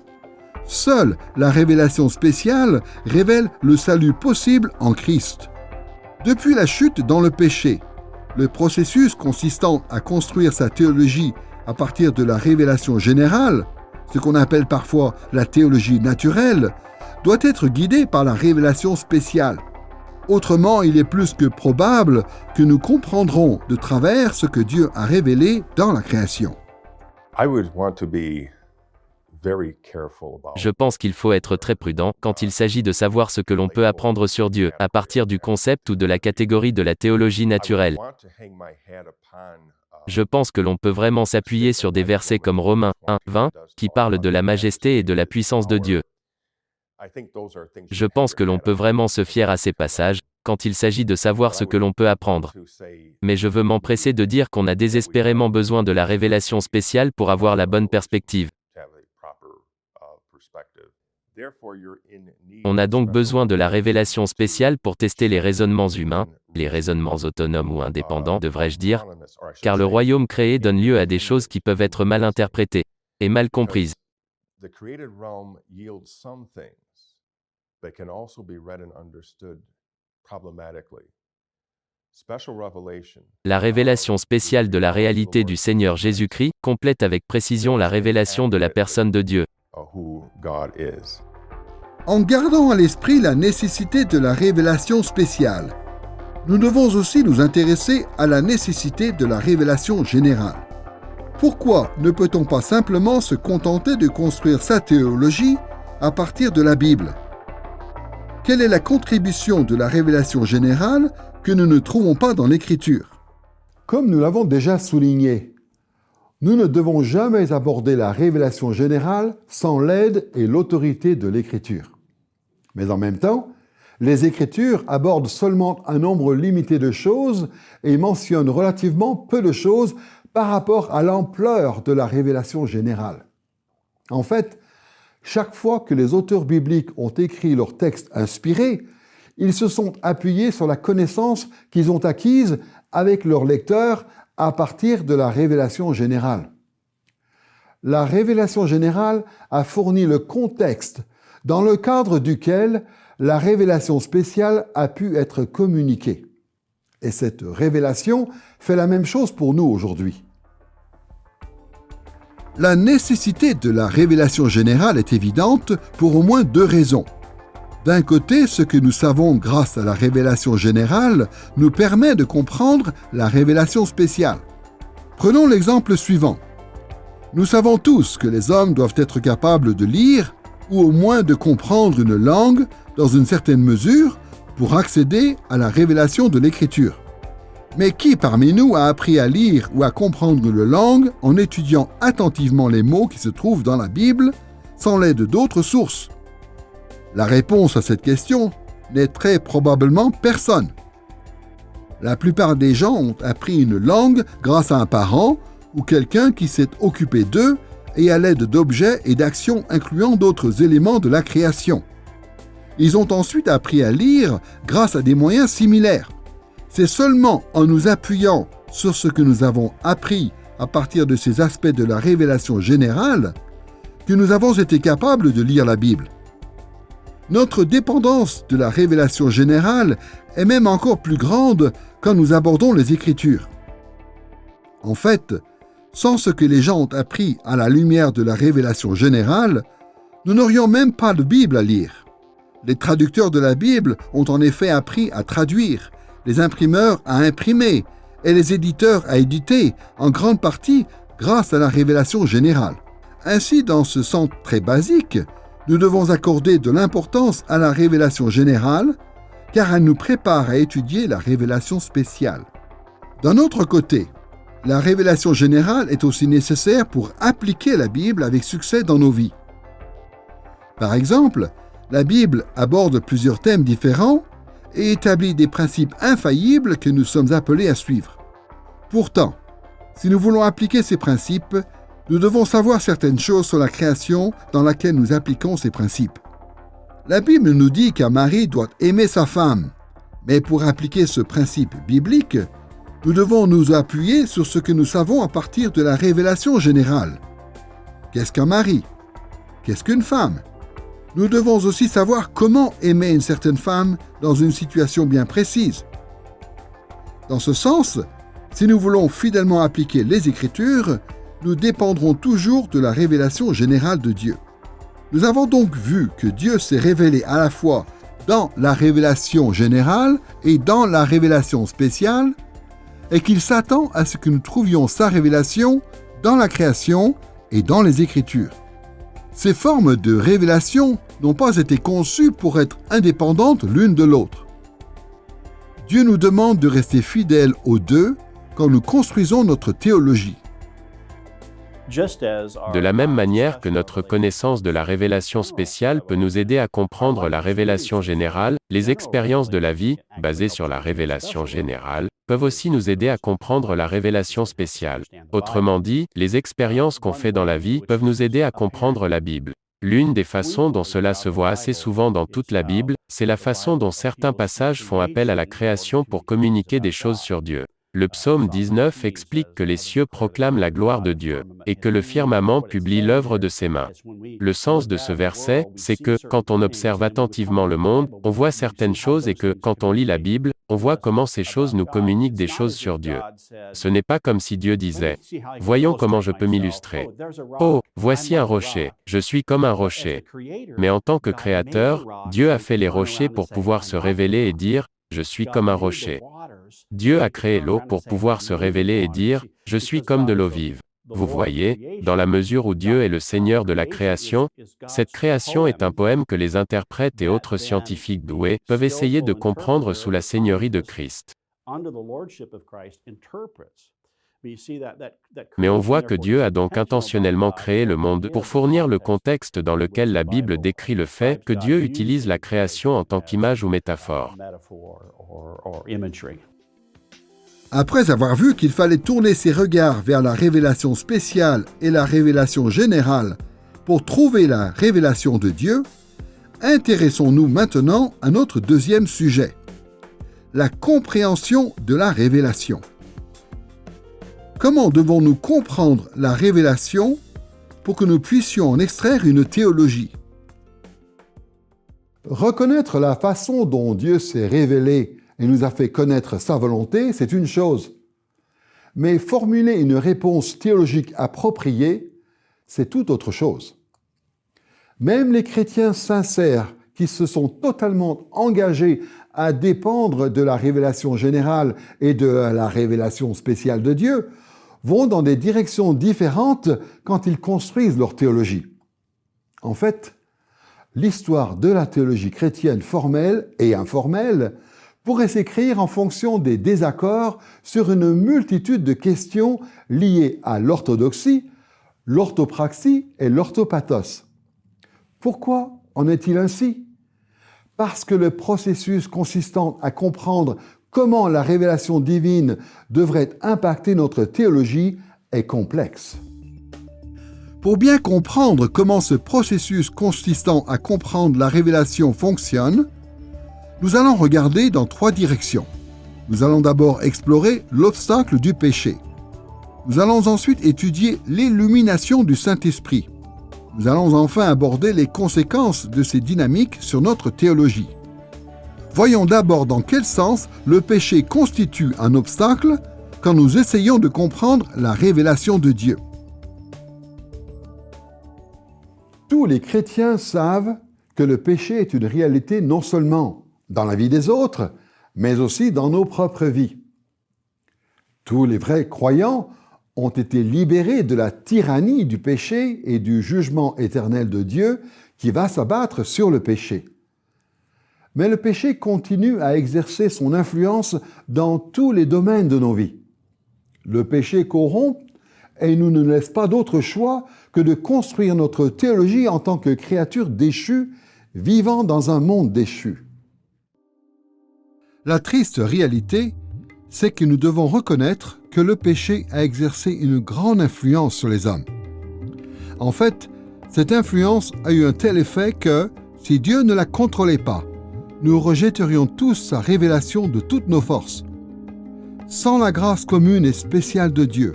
seule la révélation spéciale révèle le salut possible en Christ. Depuis la chute dans le péché, le processus consistant à construire sa théologie à partir de la révélation générale, ce qu'on appelle parfois la théologie naturelle, doit être guidé par la révélation spéciale. Autrement, il est plus que probable que nous comprendrons de travers ce que Dieu a révélé dans la création. Je pense qu'il faut être très prudent quand il s'agit de savoir ce que l'on peut apprendre sur Dieu à partir du concept ou de la catégorie de la théologie naturelle. Je pense que l'on peut vraiment s'appuyer sur des versets comme Romains 1, 20, qui parlent de la majesté et de la puissance de Dieu. Je pense que l'on peut vraiment se fier à ces passages, quand il s'agit de savoir ce que l'on peut apprendre. Mais je veux m'empresser de dire qu'on a désespérément besoin de la révélation spéciale pour avoir la bonne perspective. On a donc besoin de la révélation spéciale pour tester les raisonnements humains, les raisonnements autonomes ou indépendants, devrais-je dire, car le royaume créé donne lieu à des choses qui peuvent être mal interprétées et mal comprises. La révélation spéciale de la réalité du Seigneur Jésus-Christ complète avec précision la révélation de la personne de Dieu. En gardant à l'esprit la nécessité de la révélation spéciale, nous devons aussi nous intéresser à la nécessité de la révélation générale. Pourquoi ne peut-on pas simplement se contenter de construire sa théologie à partir de la Bible? Quelle est la contribution de la révélation générale que nous ne trouvons pas dans l'Écriture? Comme nous l'avons déjà souligné, nous ne devons jamais aborder la révélation générale sans l'aide et l'autorité de l'Écriture. Mais en même temps, les Écritures abordent seulement un nombre limité de choses et mentionnent relativement peu de choses par rapport à l'ampleur de la révélation générale. En fait, chaque fois que les auteurs bibliques ont écrit leurs textes inspirés, ils se sont appuyés sur la connaissance qu'ils ont acquise avec leurs lecteurs à partir de la révélation générale. La révélation générale a fourni le contexte dans le cadre duquel la révélation spéciale a pu être communiquée. Et cette révélation fait la même chose pour nous aujourd'hui. La nécessité de la révélation générale est évidente pour au moins deux raisons. D'un côté, ce que nous savons grâce à la révélation générale nous permet de comprendre la révélation spéciale. Prenons l'exemple suivant. Nous savons tous que les hommes doivent être capables de lire ou au moins de comprendre une langue dans une certaine mesure pour accéder à la révélation de l'Écriture. Mais qui parmi nous a appris à lire ou à comprendre une langue en étudiant attentivement les mots qui se trouvent dans la Bible sans l'aide d'autres sources? La réponse à cette question n'est très probablement personne. La plupart des gens ont appris une langue grâce à un parent ou quelqu'un qui s'est occupé d'eux et à l'aide d'objets et d'actions incluant d'autres éléments de la création. Ils ont ensuite appris à lire grâce à des moyens similaires. C'est seulement en nous appuyant sur ce que nous avons appris à partir de ces aspects de la révélation générale que nous avons été capables de lire la Bible. Notre dépendance de la révélation générale est même encore plus grande quand nous abordons les Écritures. En fait, sans ce que les gens ont appris à la lumière de la révélation générale, nous n'aurions même pas de Bible à lire. Les traducteurs de la Bible ont en effet appris à traduire, les imprimeurs à imprimer et les éditeurs à éditer, en grande partie grâce à la révélation générale. Ainsi, dans ce sens très basique, nous devons accorder de l'importance à la révélation générale, car elle nous prépare à étudier la révélation spéciale. D'un autre côté, la révélation générale est aussi nécessaire pour appliquer la Bible avec succès dans nos vies. Par exemple, la Bible aborde plusieurs thèmes différents et établit des principes infaillibles que nous sommes appelés à suivre. Pourtant, si nous voulons appliquer ces principes, nous devons savoir certaines choses sur la création dans laquelle nous appliquons ces principes. La Bible nous dit qu'un mari doit aimer sa femme, mais pour appliquer ce principe biblique, nous devons nous appuyer sur ce que nous savons à partir de la révélation générale. Qu'est-ce qu'un mari? Qu'est-ce qu'une femme? Nous devons aussi savoir comment aimer une certaine femme dans une situation bien précise. Dans ce sens, si nous voulons fidèlement appliquer les Écritures, nous dépendrons toujours de la révélation générale de Dieu. Nous avons donc vu que Dieu s'est révélé à la fois dans la révélation générale et dans la révélation spéciale, et qu'il s'attend à ce que nous trouvions sa révélation dans la création et dans les Écritures. Ces formes de révélation n'ont pas été conçues pour être indépendantes l'une de l'autre. Dieu nous demande de rester fidèles aux deux quand nous construisons notre théologie. De la même manière que notre connaissance de la révélation spéciale peut nous aider à comprendre la révélation générale, les expériences de la vie, basées sur la révélation générale, peuvent aussi nous aider à comprendre la révélation spéciale. Autrement dit, les expériences qu'on fait dans la vie peuvent nous aider à comprendre la Bible. L'une des façons dont cela se voit assez souvent dans toute la Bible, c'est la façon dont certains passages font appel à la création pour communiquer des choses sur Dieu. Le psaume 19 explique que les cieux proclament la gloire de Dieu, et que le firmament publie l'œuvre de ses mains. Le sens de ce verset, c'est que, quand on observe attentivement le monde, on voit certaines choses et que, quand on lit la Bible, on voit comment ces choses nous communiquent des choses sur Dieu. Ce n'est pas comme si Dieu disait « Voyons comment je peux m'illustrer. Oh, voici un rocher, je suis comme un rocher. » Mais en tant que créateur, Dieu a fait les rochers pour pouvoir se révéler et dire « Je suis comme un rocher. » Dieu a créé l'eau pour pouvoir se révéler et dire « Je suis comme de l'eau vive ». Vous voyez, dans la mesure où Dieu est le Seigneur de la création, cette création est un poème que les interprètes et autres scientifiques doués peuvent essayer de comprendre sous la seigneurie de Christ. Mais on voit que Dieu a donc intentionnellement créé le monde pour fournir le contexte dans lequel la Bible décrit le fait que Dieu utilise la création en tant qu'image ou métaphore. Après avoir vu qu'il fallait tourner ses regards vers la révélation spéciale et la révélation générale pour trouver la révélation de Dieu, intéressons-nous maintenant à notre deuxième sujet, la compréhension de la révélation. Comment devons-nous comprendre la révélation pour que nous puissions en extraire une théologie? Reconnaître la façon dont Dieu s'est révélé et nous a fait connaître sa volonté, c'est une chose. Mais formuler une réponse théologique appropriée, c'est tout autre chose. Même les chrétiens sincères qui se sont totalement engagés à dépendre de la révélation générale et de la révélation spéciale de Dieu vont dans des directions différentes quand ils construisent leur théologie. En fait, l'histoire de la théologie chrétienne formelle et informelle pourrait s'écrire en fonction des désaccords sur une multitude de questions liées à l'orthodoxie, l'orthopraxie et l'orthopathos. Pourquoi en est-il ainsi? Parce que le processus consistant à comprendre comment la révélation divine devrait impacter notre théologie est complexe. Pour bien comprendre comment ce processus consistant à comprendre la révélation fonctionne, nous allons regarder dans 3 directions. Nous allons d'abord explorer l'obstacle du péché. Nous allons ensuite étudier l'illumination du Saint-Esprit. Nous allons enfin aborder les conséquences de ces dynamiques sur notre théologie. Voyons d'abord dans quel sens le péché constitue un obstacle quand nous essayons de comprendre la révélation de Dieu. Tous les chrétiens savent que le péché est une réalité non seulement dans la vie des autres, mais aussi dans nos propres vies. Tous les vrais croyants ont été libérés de la tyrannie du péché et du jugement éternel de Dieu qui va s'abattre sur le péché. Mais le péché continue à exercer son influence dans tous les domaines de nos vies. Le péché corrompt et nous ne laisse pas d'autre choix que de construire notre théologie en tant que créatures déchues, vivant dans un monde déchu. La triste réalité, c'est que nous devons reconnaître que le péché a exercé une grande influence sur les hommes. En fait, cette influence a eu un tel effet que, si Dieu ne la contrôlait pas, nous rejetterions tous sa révélation de toutes nos forces. Sans la grâce commune et spéciale de Dieu,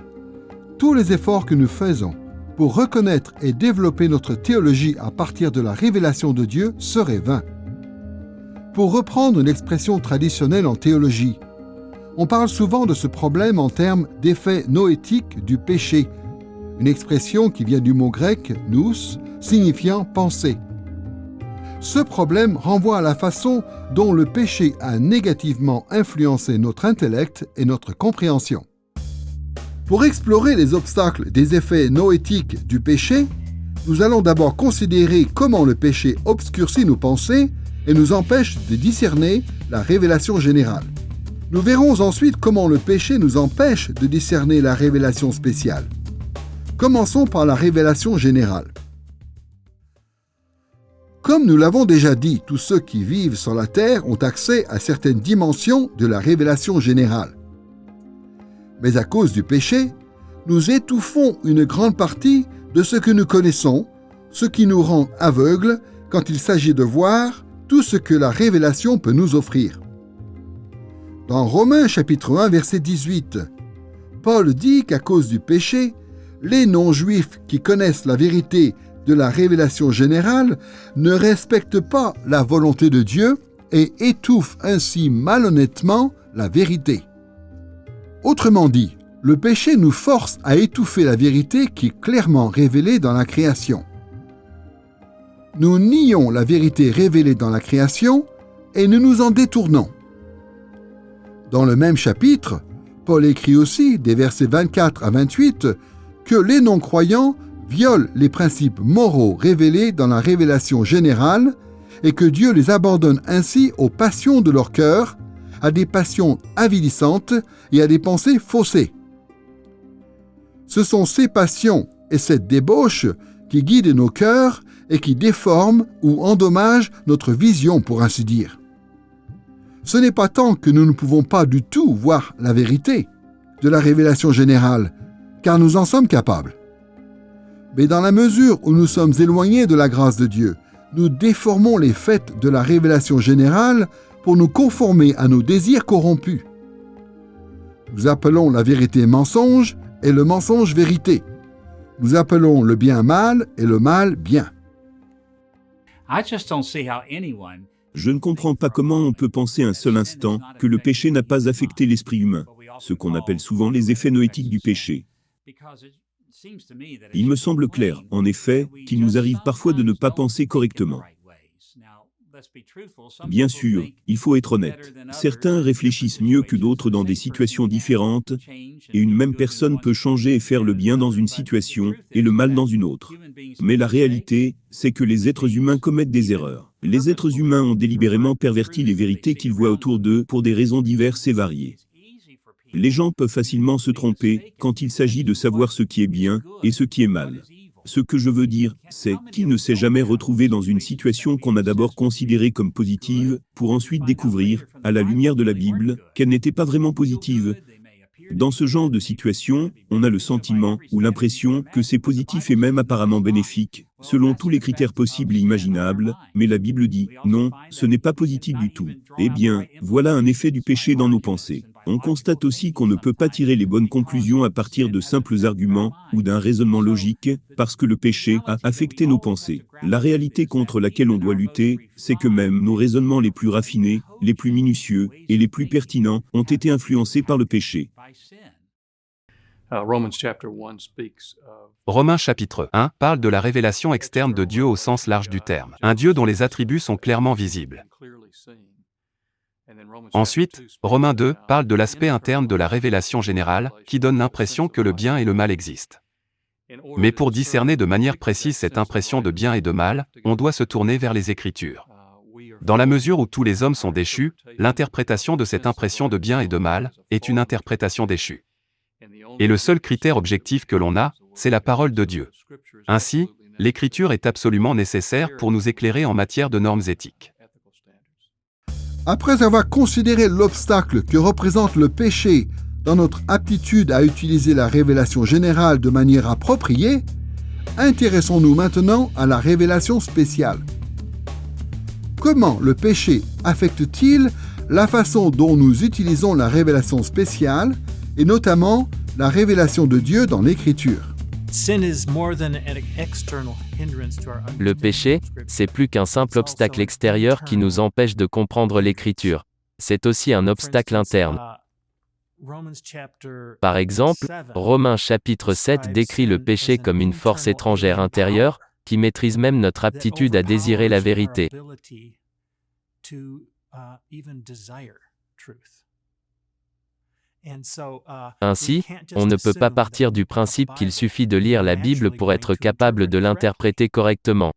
tous les efforts que nous faisons pour reconnaître et développer notre théologie à partir de la révélation de Dieu seraient vains. Pour reprendre une expression traditionnelle en théologie, on parle souvent de ce problème en termes d'effet noétique du péché, une expression qui vient du mot grec « nous », signifiant « penser ». Ce problème renvoie à la façon dont le péché a négativement influencé notre intellect et notre compréhension. Pour explorer les obstacles des effets noétiques du péché, nous allons d'abord considérer comment le péché obscurcit nos pensées et nous empêche de discerner la révélation générale. Nous verrons ensuite comment le péché nous empêche de discerner la révélation spéciale. Commençons par la révélation générale. Comme nous l'avons déjà dit, tous ceux qui vivent sur la terre ont accès à certaines dimensions de la révélation générale. Mais à cause du péché, nous étouffons une grande partie de ce que nous connaissons, ce qui nous rend aveugles quand il s'agit de voir tout ce que la révélation peut nous offrir. Dans Romains chapitre 1, verset 18, Paul dit qu'à cause du péché, les non-juifs qui connaissent la vérité de la révélation générale ne respectent pas la volonté de Dieu et étouffent ainsi malhonnêtement la vérité. Autrement dit, le péché nous force à étouffer la vérité qui est clairement révélée dans la création. Nous nions la vérité révélée dans la création et nous nous en détournons. Dans le même chapitre, Paul écrit aussi, des versets 24 à 28, que les non-croyants violent les principes moraux révélés dans la révélation générale et que Dieu les abandonne ainsi aux passions de leur cœur, à des passions avilissantes et à des pensées faussées. Ce sont ces passions et cette débauche qui guident nos cœurs et qui déforment ou endommagent notre vision, pour ainsi dire. Ce n'est pas tant que nous ne pouvons pas du tout voir la vérité de la révélation générale, car nous en sommes capables. Mais dans la mesure où nous sommes éloignés de la grâce de Dieu, nous déformons les faits de la révélation générale pour nous conformer à nos désirs corrompus. Nous appelons la vérité mensonge et le mensonge vérité. Nous appelons le bien mal et le mal bien. Je ne comprends pas comment on peut penser un seul instant que le péché n'a pas affecté l'esprit humain, ce qu'on appelle souvent les effets noétiques du péché. Il me semble clair, en effet, qu'il nous arrive parfois de ne pas penser correctement. Bien sûr, il faut être honnête. Certains réfléchissent mieux que d'autres dans des situations différentes, et une même personne peut changer et faire le bien dans une situation et le mal dans une autre. Mais la réalité, c'est que les êtres humains commettent des erreurs. Les êtres humains ont délibérément perverti les vérités qu'ils voient autour d'eux pour des raisons diverses et variées. Les gens peuvent facilement se tromper quand il s'agit de savoir ce qui est bien et ce qui est mal. Ce que je veux dire, c'est qui ne s'est jamais retrouvé dans une situation qu'on a d'abord considérée comme positive, pour ensuite découvrir, à la lumière de la Bible, qu'elle n'était pas vraiment positive. Dans ce genre de situation, on a le sentiment ou l'impression que c'est positif et même apparemment bénéfique, selon tous les critères possibles et imaginables, mais la Bible dit « Non, ce n'est pas positif du tout ». Eh bien, voilà un effet du péché dans nos pensées. On constate aussi qu'on ne peut pas tirer les bonnes conclusions à partir de simples arguments ou d'un raisonnement logique, parce que le péché a affecté nos pensées. La réalité contre laquelle on doit lutter, c'est que même nos raisonnements les plus raffinés, les plus minutieux et les plus pertinents ont été influencés par le péché. Romains chapitre 1 parle de la révélation externe de Dieu au sens large du terme, un Dieu dont les attributs sont clairement visibles. Ensuite, Romains 2 parle de l'aspect interne de la révélation générale, qui donne l'impression que le bien et le mal existent. Mais pour discerner de manière précise cette impression de bien et de mal, on doit se tourner vers les Écritures. Dans la mesure où tous les hommes sont déchus, l'interprétation de cette impression de bien et de mal est une interprétation déchue. Et le seul critère objectif que l'on a, c'est la parole de Dieu. Ainsi, l'Écriture est absolument nécessaire pour nous éclairer en matière de normes éthiques. Après avoir considéré l'obstacle que représente le péché dans notre aptitude à utiliser la révélation générale de manière appropriée, intéressons-nous maintenant à la révélation spéciale. Comment le péché affecte-t-il la façon dont nous utilisons la révélation spéciale, et notamment la révélation de Dieu dans l'Écriture? Le péché, c'est plus qu'un simple obstacle extérieur qui nous empêche de comprendre l'Écriture. C'est aussi un obstacle interne. Par exemple, Romains chapitre 7 décrit le péché comme une force étrangère intérieure, qui maîtrise même notre aptitude à désirer la vérité. Ainsi, on ne peut pas partir du principe qu'il suffit de lire la Bible pour être capable de l'interpréter correctement.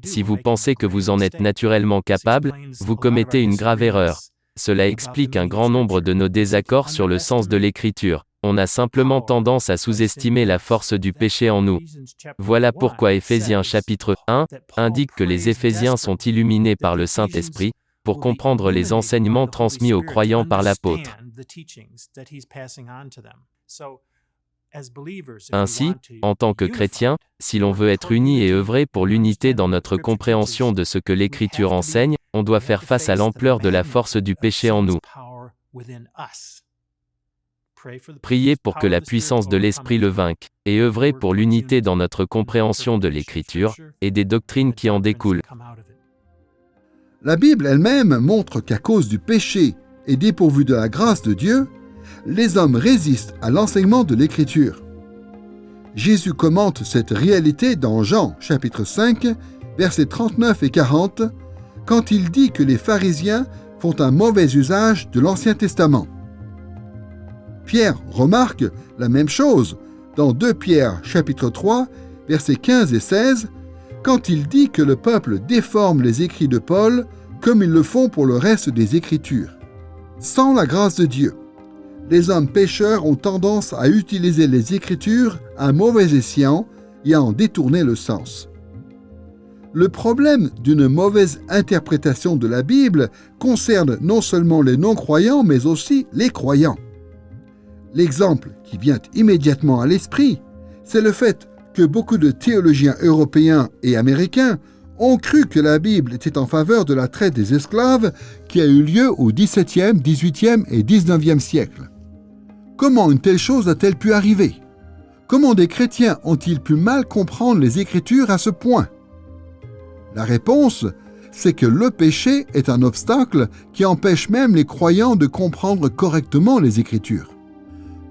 Si vous pensez que vous en êtes naturellement capable, vous commettez une grave erreur. Cela explique un grand nombre de nos désaccords sur le sens de l'Écriture. On a simplement tendance à sous-estimer la force du péché en nous. Voilà pourquoi Éphésiens chapitre 1 indique que les Éphésiens sont illuminés par le Saint-Esprit, pour comprendre les enseignements transmis aux croyants par l'apôtre. Ainsi, en tant que chrétien, si l'on veut être unis et œuvrer pour l'unité dans notre compréhension de ce que l'Écriture enseigne, on doit faire face à l'ampleur de la force du péché en nous. Priez pour que la puissance de l'Esprit le vainque, et œuvrez pour l'unité dans notre compréhension de l'Écriture, et des doctrines qui en découlent. La Bible elle-même montre qu'à cause du péché et dépourvu de la grâce de Dieu, les hommes résistent à l'enseignement de l'Écriture. Jésus commente cette réalité dans Jean, chapitre 5, versets 39 et 40, quand il dit que les pharisiens font un mauvais usage de l'Ancien Testament. Pierre remarque la même chose dans 2 Pierre, chapitre 3, versets 15 et 16, quand il dit que le peuple déforme les écrits de Paul comme ils le font pour le reste des Écritures. Sans la grâce de Dieu, les hommes pécheurs ont tendance à utiliser les Écritures à mauvais escient et à en détourner le sens. Le problème d'une mauvaise interprétation de la Bible concerne non seulement les non-croyants, mais aussi les croyants. L'exemple qui vient immédiatement à l'esprit, c'est le fait que beaucoup de théologiens européens et américains ont cru que la Bible était en faveur de la traite des esclaves qui a eu lieu au XVIIe, XVIIIe et XIXe siècle. Comment une telle chose a-t-elle pu arriver? Comment des chrétiens ont-ils pu mal comprendre les Écritures à ce point? La réponse, c'est que le péché est un obstacle qui empêche même les croyants de comprendre correctement les Écritures.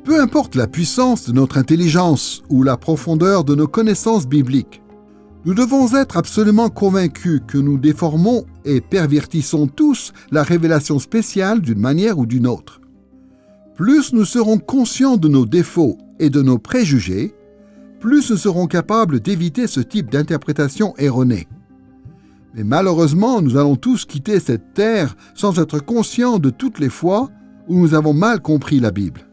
Peu importe la puissance de notre intelligence ou la profondeur de nos connaissances bibliques, nous devons être absolument convaincus que nous déformons et pervertissons tous la révélation spéciale d'une manière ou d'une autre. Plus nous serons conscients de nos défauts et de nos préjugés, plus nous serons capables d'éviter ce type d'interprétation erronée. Mais malheureusement, nous allons tous quitter cette terre sans être conscients de toutes les fois où nous avons mal compris la Bible.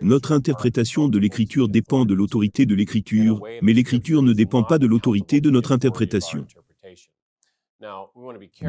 Notre interprétation de l'Écriture dépend de l'autorité de l'Écriture, mais l'Écriture ne dépend pas de l'autorité de notre interprétation.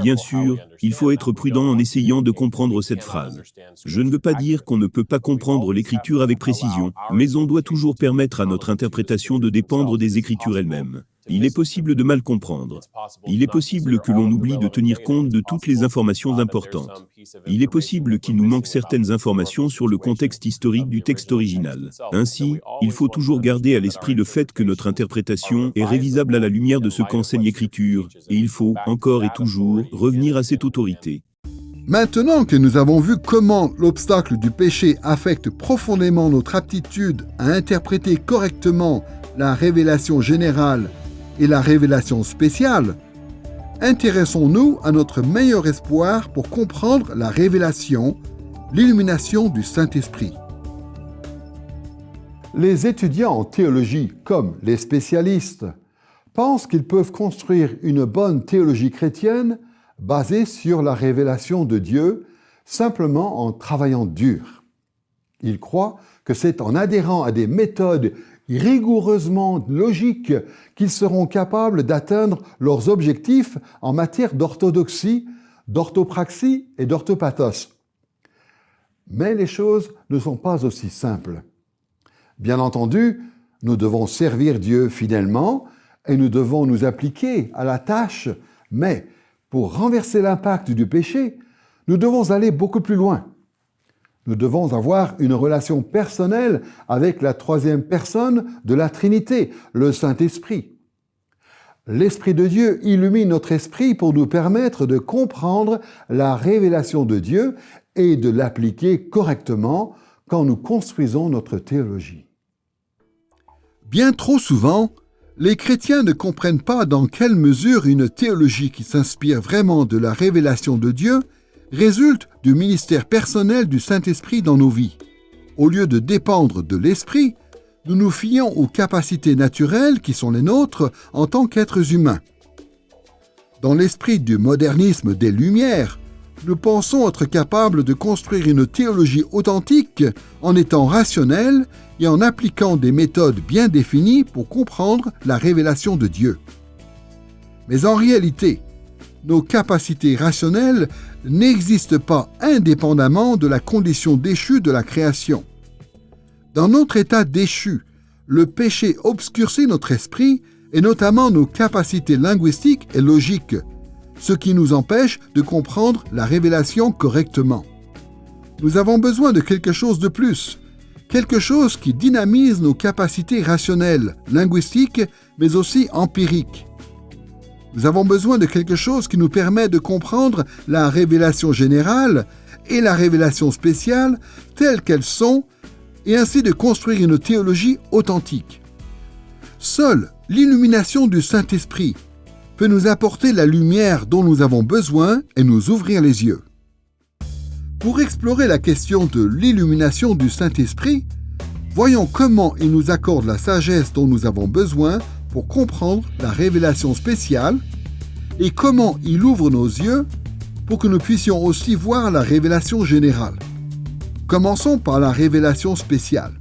Bien sûr, il faut être prudent en essayant de comprendre cette phrase. Je ne veux pas dire qu'on ne peut pas comprendre l'Écriture avec précision, mais on doit toujours permettre à notre interprétation de dépendre des Écritures elles-mêmes. Il est possible de mal comprendre. Il est possible que l'on oublie de tenir compte de toutes les informations importantes. Il est possible qu'il nous manque certaines informations sur le contexte historique du texte original. Ainsi, il faut toujours garder à l'esprit le fait que notre interprétation est révisable à la lumière de ce qu'enseigne l'Écriture, et il faut, encore et toujours, revenir à cette autorité. Maintenant que nous avons vu comment l'obstacle du péché affecte profondément notre aptitude à interpréter correctement la révélation générale et la révélation spéciale, intéressons-nous à notre meilleur espoir pour comprendre la révélation, l'illumination du Saint-Esprit. Les étudiants en théologie, comme les spécialistes, pensent qu'ils peuvent construire une bonne théologie chrétienne basée sur la révélation de Dieu simplement en travaillant dur. Ils croient que c'est en adhérant à des méthodes rigoureusement logiques qu'ils seront capables d'atteindre leurs objectifs en matière d'orthodoxie, d'orthopraxie et d'orthopathos. Mais les choses ne sont pas aussi simples. Bien entendu, nous devons servir Dieu fidèlement et nous devons nous appliquer à la tâche, mais pour renverser l'impact du péché, nous devons aller beaucoup plus loin. Nous devons avoir une relation personnelle avec la troisième personne de la Trinité, le Saint-Esprit. L'Esprit de Dieu illumine notre esprit pour nous permettre de comprendre la révélation de Dieu et de l'appliquer correctement quand nous construisons notre théologie. Bien trop souvent, les chrétiens ne comprennent pas dans quelle mesure une théologie qui s'inspire vraiment de la révélation de Dieu résulte du ministère personnel du Saint-Esprit dans nos vies. Au lieu de dépendre de l'Esprit, nous nous fions aux capacités naturelles qui sont les nôtres en tant qu'êtres humains. Dans l'esprit du modernisme des Lumières, nous pensons être capables de construire une théologie authentique en étant rationnels et en appliquant des méthodes bien définies pour comprendre la révélation de Dieu. Mais en réalité, nos capacités rationnelles n'existent pas indépendamment de la condition déchue de la création. Dans notre état déchu, le péché obscurcit notre esprit et notamment nos capacités linguistiques et logiques, ce qui nous empêche de comprendre la révélation correctement. Nous avons besoin de quelque chose de plus, quelque chose qui dynamise nos capacités rationnelles, linguistiques, mais aussi empiriques. Nous avons besoin de quelque chose qui nous permet de comprendre la révélation générale et la révélation spéciale telles qu'elles sont et ainsi de construire une théologie authentique. Seule l'illumination du Saint-Esprit peut nous apporter la lumière dont nous avons besoin et nous ouvrir les yeux. Pour explorer la question de l'illumination du Saint-Esprit, voyons comment il nous accorde la sagesse dont nous avons besoin pour comprendre la révélation spéciale et comment il ouvre nos yeux pour que nous puissions aussi voir la révélation générale. Commençons par la révélation spéciale.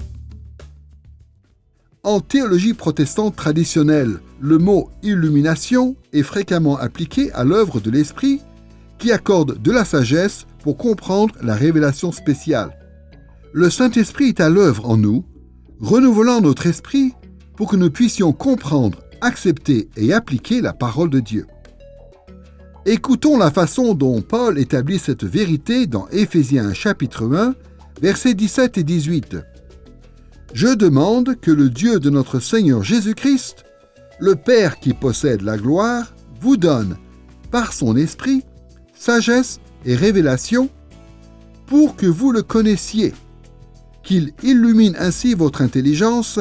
En théologie protestante traditionnelle, le mot « illumination » est fréquemment appliqué à l'œuvre de l'Esprit qui accorde de la sagesse pour comprendre la révélation spéciale. Le Saint-Esprit est à l'œuvre en nous, renouvelant notre esprit pour que nous puissions comprendre, accepter et appliquer la parole de Dieu. Écoutons la façon dont Paul établit cette vérité dans Éphésiens chapitre 1, versets 17 et 18. « Je demande que le Dieu de notre Seigneur Jésus-Christ, Le Père qui possède la gloire vous donne, par son esprit, sagesse et révélation pour que vous le connaissiez, qu'il illumine ainsi votre intelligence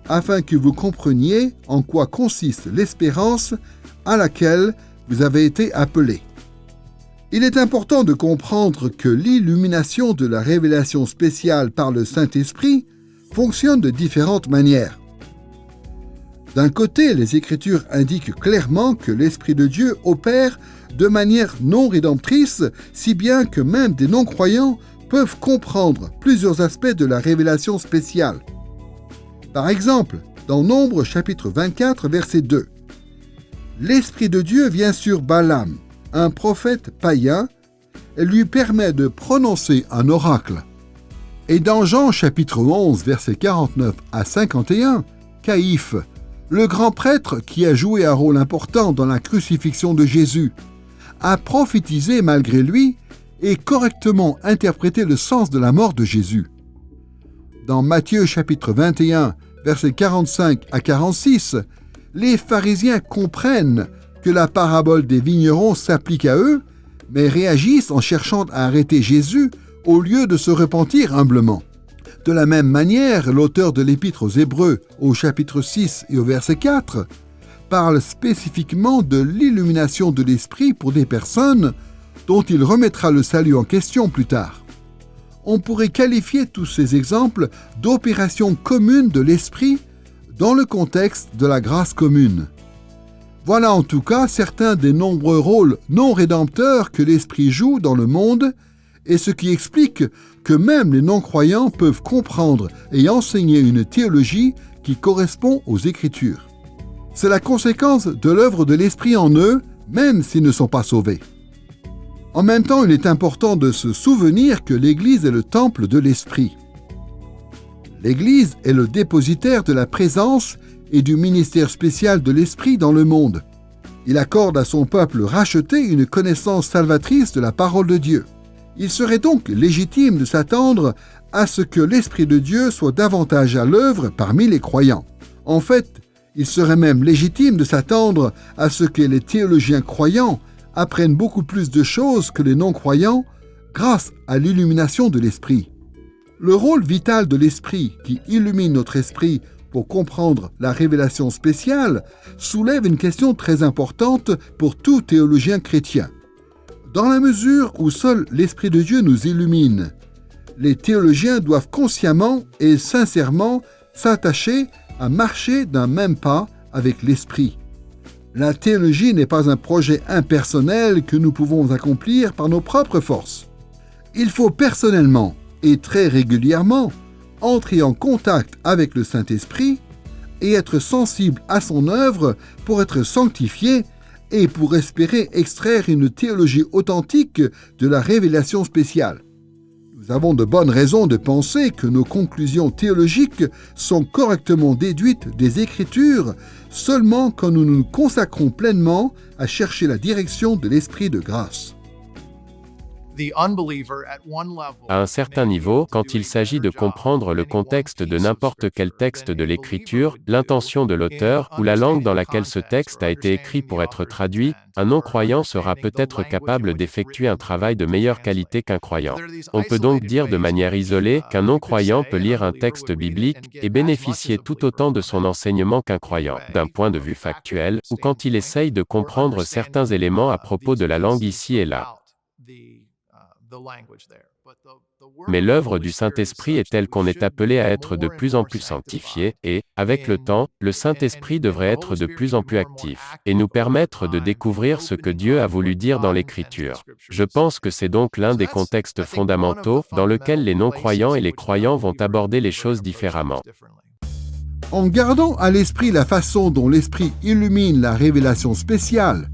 afin que vous compreniez en quoi consiste l'espérance à laquelle vous avez été appelés. Il est important de comprendre que l'illumination de la révélation spéciale par le Saint-Esprit fonctionne de différentes manières. D'un côté, les Écritures indiquent clairement que l'Esprit de Dieu opère de manière non rédemptrice, si bien que même des non-croyants peuvent comprendre plusieurs aspects de la révélation spéciale. Par exemple, dans Nombre chapitre 24, verset 2, « L'Esprit de Dieu vient sur Balaam, un prophète païen, et lui permet de prononcer un oracle. » Et dans Jean chapitre 11, verset 49 à 51, Caïphe, le grand prêtre qui a joué un rôle important dans la crucifixion de Jésus, a prophétisé malgré lui et correctement interprété le sens de la mort de Jésus. Dans Matthieu chapitre 21, versets 45 à 46, les pharisiens comprennent que la parabole des vignerons s'applique à eux, mais réagissent en cherchant à arrêter Jésus au lieu de se repentir humblement. De la même manière, l'auteur de l'Épître aux Hébreux, au chapitre 6 et au verset 4, parle spécifiquement de l'illumination de l'Esprit pour des personnes dont il remettra le salut en question plus tard. On pourrait qualifier tous ces exemples d'opérations communes de l'Esprit dans le contexte de la grâce commune. Voilà en tout cas certains des nombreux rôles non rédempteurs que l'Esprit joue dans le monde et ce qui explique que même les non-croyants peuvent comprendre et enseigner une théologie qui correspond aux Écritures. C'est la conséquence de l'œuvre de l'Esprit en eux, même s'ils ne sont pas sauvés. En même temps, il est important de se souvenir que l'Église est le temple de l'Esprit. L'Église est le dépositaire de la présence et du ministère spécial de l'Esprit dans le monde. Il accorde à son peuple racheté une connaissance salvatrice de la parole de Dieu. Il serait donc légitime de s'attendre à ce que l'Esprit de Dieu soit davantage à l'œuvre parmi les croyants. En fait, il serait même légitime de s'attendre à ce que les théologiens croyants apprennent beaucoup plus de choses que les non-croyants grâce à l'illumination de l'Esprit. Le rôle vital de l'Esprit qui illumine notre esprit pour comprendre la révélation spéciale soulève une question très importante pour tout théologien chrétien. Dans la mesure où seul l'Esprit de Dieu nous illumine, les théologiens doivent consciemment et sincèrement s'attacher à marcher d'un même pas avec l'Esprit. La théologie n'est pas un projet impersonnel que nous pouvons accomplir par nos propres forces. Il faut personnellement et très régulièrement entrer en contact avec le Saint-Esprit et être sensible à son œuvre pour être sanctifié et pour espérer extraire une théologie authentique de la révélation spéciale. Nous avons de bonnes raisons de penser que nos conclusions théologiques sont correctement déduites des Écritures seulement quand nous nous consacrons pleinement à chercher la direction de l'Esprit de grâce. À un certain niveau, quand il s'agit de comprendre le contexte de n'importe quel texte de l'Écriture, l'intention de l'auteur ou la langue dans laquelle ce texte a été écrit pour être traduit, un non-croyant sera peut-être capable d'effectuer un travail de meilleure qualité qu'un croyant. On peut donc dire de manière isolée qu'un non-croyant peut lire un texte biblique et bénéficier tout autant de son enseignement qu'un croyant, d'un point de vue factuel, ou quand il essaye de comprendre certains éléments à propos de la langue ici et là. Mais l'œuvre du Saint-Esprit est telle qu'on est appelé à être de plus en plus sanctifié et, avec le temps, le Saint-Esprit devrait être de plus en plus actif et nous permettre de découvrir ce que Dieu a voulu dire dans l'Écriture. Je pense que c'est donc l'un des contextes fondamentaux dans lequel les non-croyants et les croyants vont aborder les choses différemment. En gardant à l'esprit la façon dont l'Esprit illumine la révélation spéciale,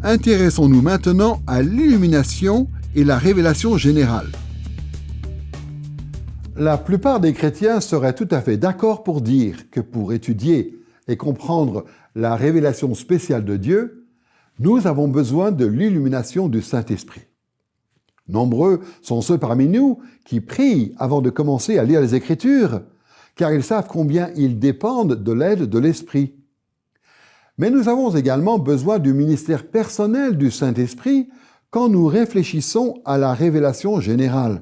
intéressons-nous maintenant à l'illumination et la révélation générale. La plupart des chrétiens seraient tout à fait d'accord pour dire que pour étudier et comprendre la révélation spéciale de Dieu, nous avons besoin de l'illumination du Saint-Esprit. Nombreux sont ceux parmi nous qui prient avant de commencer à lire les Écritures, car ils savent combien ils dépendent de l'aide de l'Esprit. Mais nous avons également besoin du ministère personnel du Saint-Esprit quand nous réfléchissons à la révélation générale.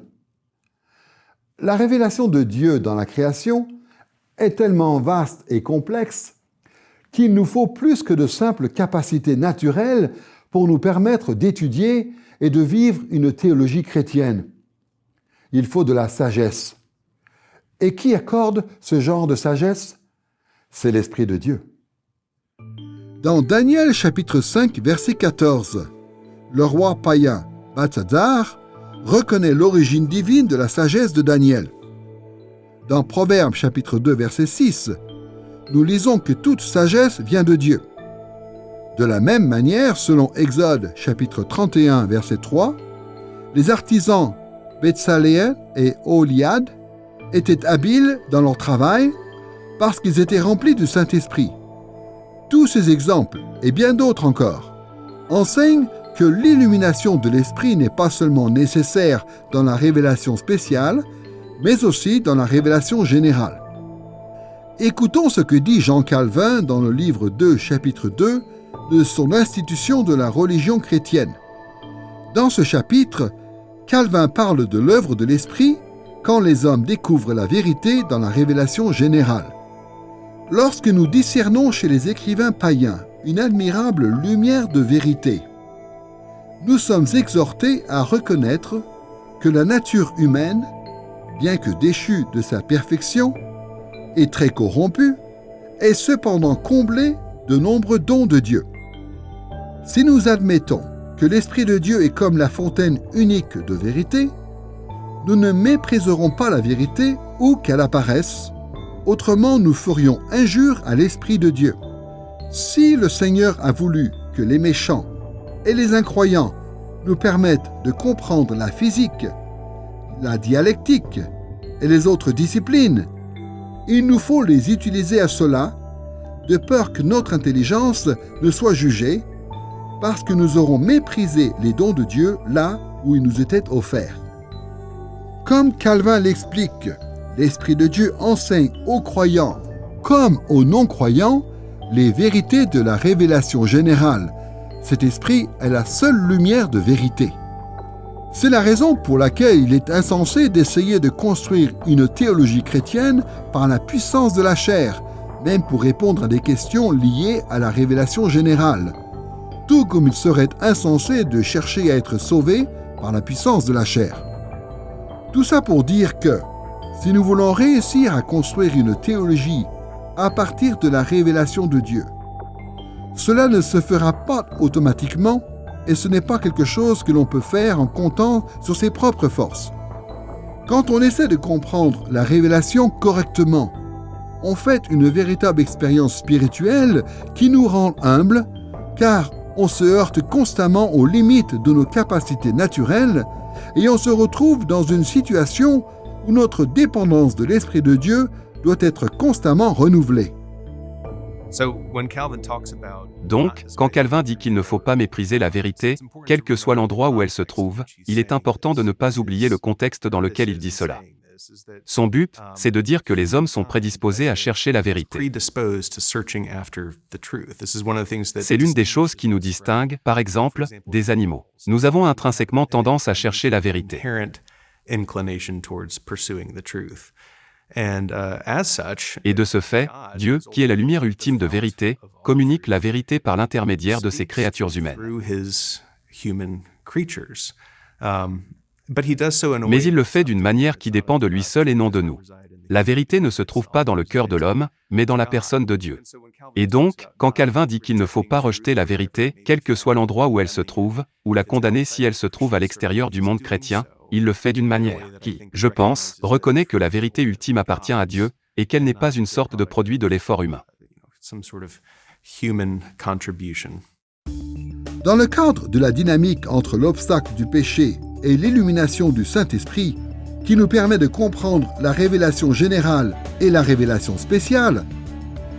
La révélation de Dieu dans la création est tellement vaste et complexe qu'il nous faut plus que de simples capacités naturelles pour nous permettre d'étudier et de vivre une théologie chrétienne. Il faut de la sagesse. Et qui accorde ce genre de sagesse? C'est l'Esprit de Dieu. Dans Daniel chapitre 5, verset 14, le roi païen Balthazar reconnaît l'origine divine de la sagesse de Daniel. Dans Proverbes chapitre 2, verset 6, nous lisons que toute sagesse vient de Dieu. De la même manière, selon Exode chapitre 31, verset 3, les artisans Betsaléel et Oholiab étaient habiles dans leur travail parce qu'ils étaient remplis du Saint-Esprit. Tous ces exemples, et bien d'autres encore, enseignent que l'illumination de l'Esprit n'est pas seulement nécessaire dans la révélation spéciale, mais aussi dans la révélation générale. Écoutons ce que dit Jean Calvin dans le livre 2, chapitre 2, de son institution de la religion chrétienne. Dans ce chapitre, Calvin parle de l'œuvre de l'Esprit quand les hommes découvrent la vérité dans la révélation générale. Lorsque nous discernons chez les écrivains païens une admirable lumière de vérité, nous sommes exhortés à reconnaître que la nature humaine, bien que déchue de sa perfection et très corrompue, est cependant comblée de nombreux dons de Dieu. Si nous admettons que l'Esprit de Dieu est comme la fontaine unique de vérité, nous ne mépriserons pas la vérité où qu'elle apparaisse, autrement nous ferions injure à l'Esprit de Dieu. Si le Seigneur a voulu que les méchants et les incroyants nous permettent de comprendre la physique, la dialectique et les autres disciplines, il nous faut les utiliser à cela, de peur que notre intelligence ne soit jugée, parce que nous aurons méprisé les dons de Dieu là où ils nous étaient offerts. Comme Calvin l'explique, l'Esprit de Dieu enseigne aux croyants comme aux non-croyants les vérités de la révélation générale. Cet Esprit est la seule lumière de vérité. C'est la raison pour laquelle il est insensé d'essayer de construire une théologie chrétienne par la puissance de la chair, même pour répondre à des questions liées à la révélation générale. Tout comme il serait insensé de chercher à être sauvé par la puissance de la chair. Tout ça pour dire que, si nous voulons réussir à construire une théologie à partir de la révélation de Dieu, cela ne se fera pas automatiquement et ce n'est pas quelque chose que l'on peut faire en comptant sur ses propres forces. Quand on essaie de comprendre la révélation correctement, on fait une véritable expérience spirituelle qui nous rend humbles, car on se heurte constamment aux limites de nos capacités naturelles et on se retrouve dans une situation où notre dépendance de l'Esprit de Dieu doit être constamment renouvelée. Donc, quand Calvin dit qu'il ne faut pas mépriser la vérité, quel que soit l'endroit où elle se trouve, il est important de ne pas oublier le contexte dans lequel il dit cela. Son but, c'est de dire que les hommes sont prédisposés à chercher la vérité. C'est l'une des choses qui nous distingue, par exemple, des animaux. Nous avons intrinsèquement tendance à chercher la vérité. Et de ce fait, Dieu, qui est la lumière ultime de vérité, communique la vérité par l'intermédiaire de ses créatures humaines. Mais il le fait d'une manière qui dépend de lui seul et non de nous. La vérité ne se trouve pas dans le cœur de l'homme, mais dans la personne de Dieu. Et donc, quand Calvin dit qu'il ne faut pas rejeter la vérité, quel que soit l'endroit où elle se trouve, ou la condamner si elle se trouve à l'extérieur du monde chrétien, il le fait d'une manière qui, je pense, reconnaît que la vérité ultime appartient à Dieu et qu'elle n'est pas une sorte de produit de l'effort humain. Dans le cadre de la dynamique entre l'obstacle du péché et l'illumination du Saint-Esprit, qui nous permet de comprendre la révélation générale et la révélation spéciale,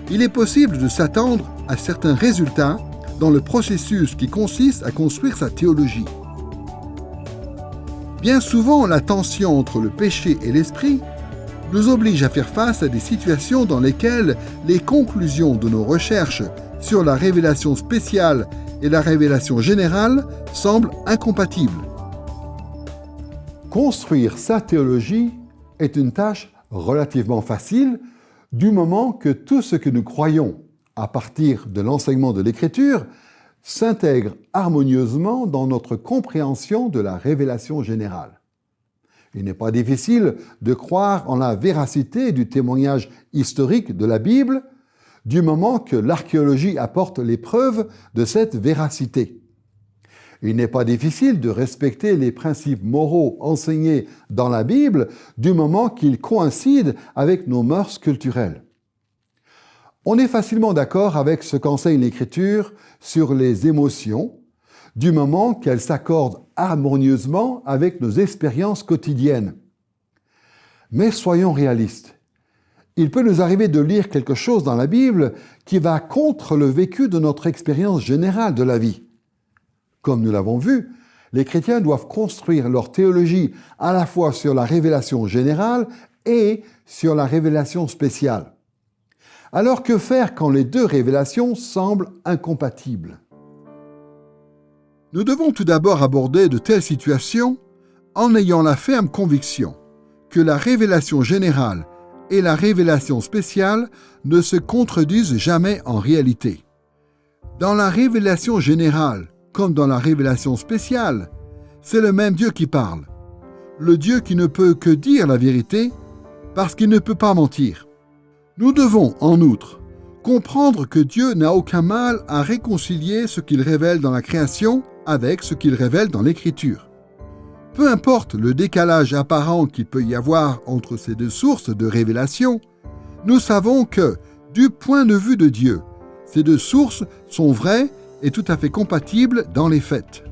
il est possible de s'attendre à certains résultats dans le processus qui consiste à construire sa théologie. Bien souvent, la tension entre le péché et l'esprit nous oblige à faire face à des situations dans lesquelles les conclusions de nos recherches sur la révélation spéciale et la révélation générale semblent incompatibles. Construire sa théologie est une tâche relativement facile du moment que tout ce que nous croyons à partir de l'enseignement de l'Écriture s'intègre harmonieusement dans notre compréhension de la révélation générale. Il n'est pas difficile de croire en la véracité du témoignage historique de la Bible du moment que l'archéologie apporte les preuves de cette véracité. Il n'est pas difficile de respecter les principes moraux enseignés dans la Bible du moment qu'ils coïncident avec nos mœurs culturelles. On est facilement d'accord avec ce qu'enseigne l'Écriture sur les émotions du moment qu'elles s'accordent harmonieusement avec nos expériences quotidiennes. Mais soyons réalistes. Il peut nous arriver de lire quelque chose dans la Bible qui va contre le vécu de notre expérience générale de la vie. Comme nous l'avons vu, les chrétiens doivent construire leur théologie à la fois sur la révélation générale et sur la révélation spéciale. Alors que faire quand les deux révélations semblent incompatibles? Nous devons tout d'abord aborder de telles situations en ayant la ferme conviction que la révélation générale et la révélation spéciale ne se contredisent jamais en réalité. Dans la révélation générale, comme dans la révélation spéciale, c'est le même Dieu qui parle, le Dieu qui ne peut que dire la vérité parce qu'il ne peut pas mentir. Nous devons, en outre, comprendre que Dieu n'a aucun mal à réconcilier ce qu'il révèle dans la création avec ce qu'il révèle dans l'Écriture. Peu importe le décalage apparent qu'il peut y avoir entre ces deux sources de révélation, nous savons que, du point de vue de Dieu, ces deux sources sont vraies et tout à fait compatibles dans les faits.